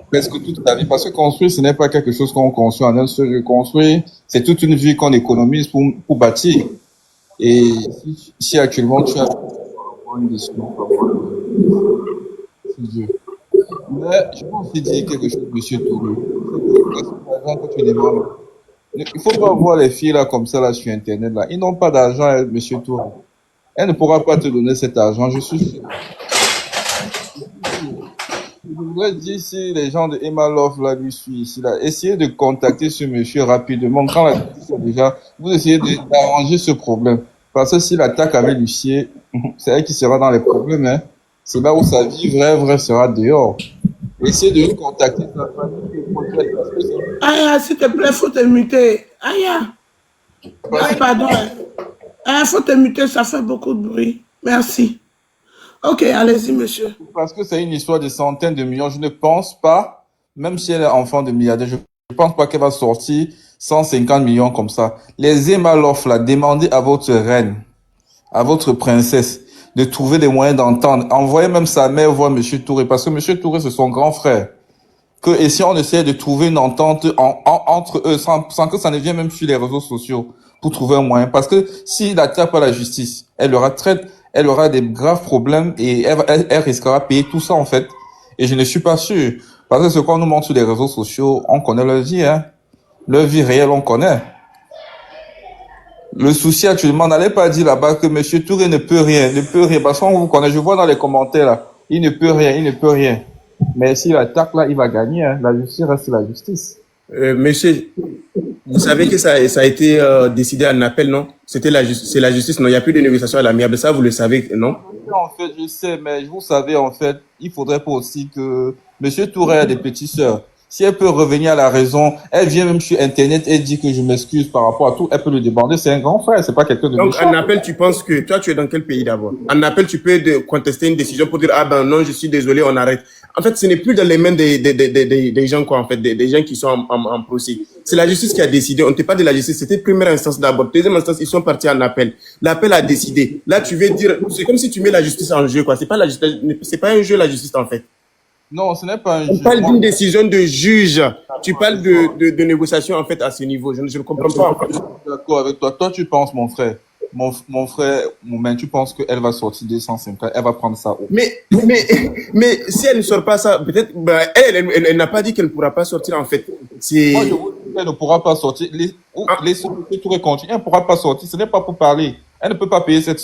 presque toute la vie. Parce que construire, ce n'est pas quelque chose qu'on construit en un seul. Construire, c'est toute une vie qu'on économise pour bâtir. Et si actuellement tu as une décision, c'est Dieu. Mais je peux aussi dire quelque chose, monsieur Touré. L'argent que tu demandes, il ne faut pas voir les filles là comme ça là sur Internet là. Ils n'ont pas d'argent, monsieur Touré. Elle ne pourra pas te donner cet argent, je suis sûr. Je voudrais dire si les gens de Emma Love là lui suivent ici là, essayez de contacter ce monsieur rapidement. Quand la justice est déjà, vous essayez d'arranger ce problème. Parce que s'il attaque avec l'huissier, c'est elle qui sera dans les problèmes, hein. C'est là où sa vie vraie sera dehors. Essayez de contacter sa famille. Aya, s'il te plaît, faut te muter. Aya. Ah, pardon. Aya, faut te muter, ça fait beaucoup de bruit. Merci. Ok, allez-y, monsieur. Parce que c'est une histoire de centaines de millions. Je ne pense pas, même si elle est enfant de milliardaire, je ne pense pas qu'elle va sortir 150 millions comme ça. Les Emma Love, là, demandez à votre reine, à votre princesse, de trouver des moyens d'entendre. Envoyez même sa mère voir monsieur Touré, parce que monsieur Touré, c'est son grand frère. Et si on essaie de trouver une entente entre eux, sans que ça ne vienne même sur les réseaux sociaux, pour trouver un moyen. Parce que s'il attaque par la justice, elle aura des graves problèmes et elle risquera de payer tout ça, en fait. Et je ne suis pas sûr. Parce que ce qu'on nous montre sur les réseaux sociaux, on connaît leur vie, hein. Leur vie réelle, on connaît. Le souci actuellement, n'allez pas dire là-bas que monsieur Touré ne peut rien, parce qu'on vous connaît, je vois dans les commentaires là, il ne peut rien. Mais s'il attaque là, il va gagner, hein. La justice reste la justice. Monsieur, vous savez que ça a été décidé en appel, non? C'est la justice, non? Il n'y a plus de négociation à l'amiable. Ça, vous le savez, non? En fait, je sais, mais vous savez, en fait, il faudrait pas aussi que Monsieur Touré a des petites sœurs. Si elle peut revenir à la raison, elle vient même sur Internet et dit que je m'excuse par rapport à tout, elle peut le demander. C'est un grand frère, c'est pas quelqu'un de Donc, méchant. en appel, tu penses que toi, tu es dans quel pays d'abord? En appel, tu peux contester une décision pour dire, ah ben non, je suis désolé, on arrête. En fait, ce n'est plus dans les mains des gens, quoi, en fait, des gens qui sont en procès. C'est la justice qui a décidé. On ne parle pas de la justice, c'était première instance d'abord. Deuxième instance, ils sont partis en appel. L'appel a décidé. Là, tu veux dire, c'est comme si tu mets la justice en jeu, quoi. C'est pas la justice, c'est pas un jeu, la justice, en fait. Non, ce n'est pas un On jugement. parle d'une décision de juge. Tu parles de négociation, en fait, à ce niveau. Je ne comprends pas, en fait. Je suis d'accord avec toi. Toi, tu penses, mon frère, tu penses qu'elle va sortir 250, elle va prendre ça où? Mais si elle ne sort pas ça, peut-être, ben, elle n'a pas dit qu'elle ne pourra pas sortir, en fait. Moi, je vous dis qu'elle ne pourra pas sortir. Les sociétés pourraient continuer, elle ne pourra pas sortir. Ce n'est pas pour parler. Elle ne peut pas payer cette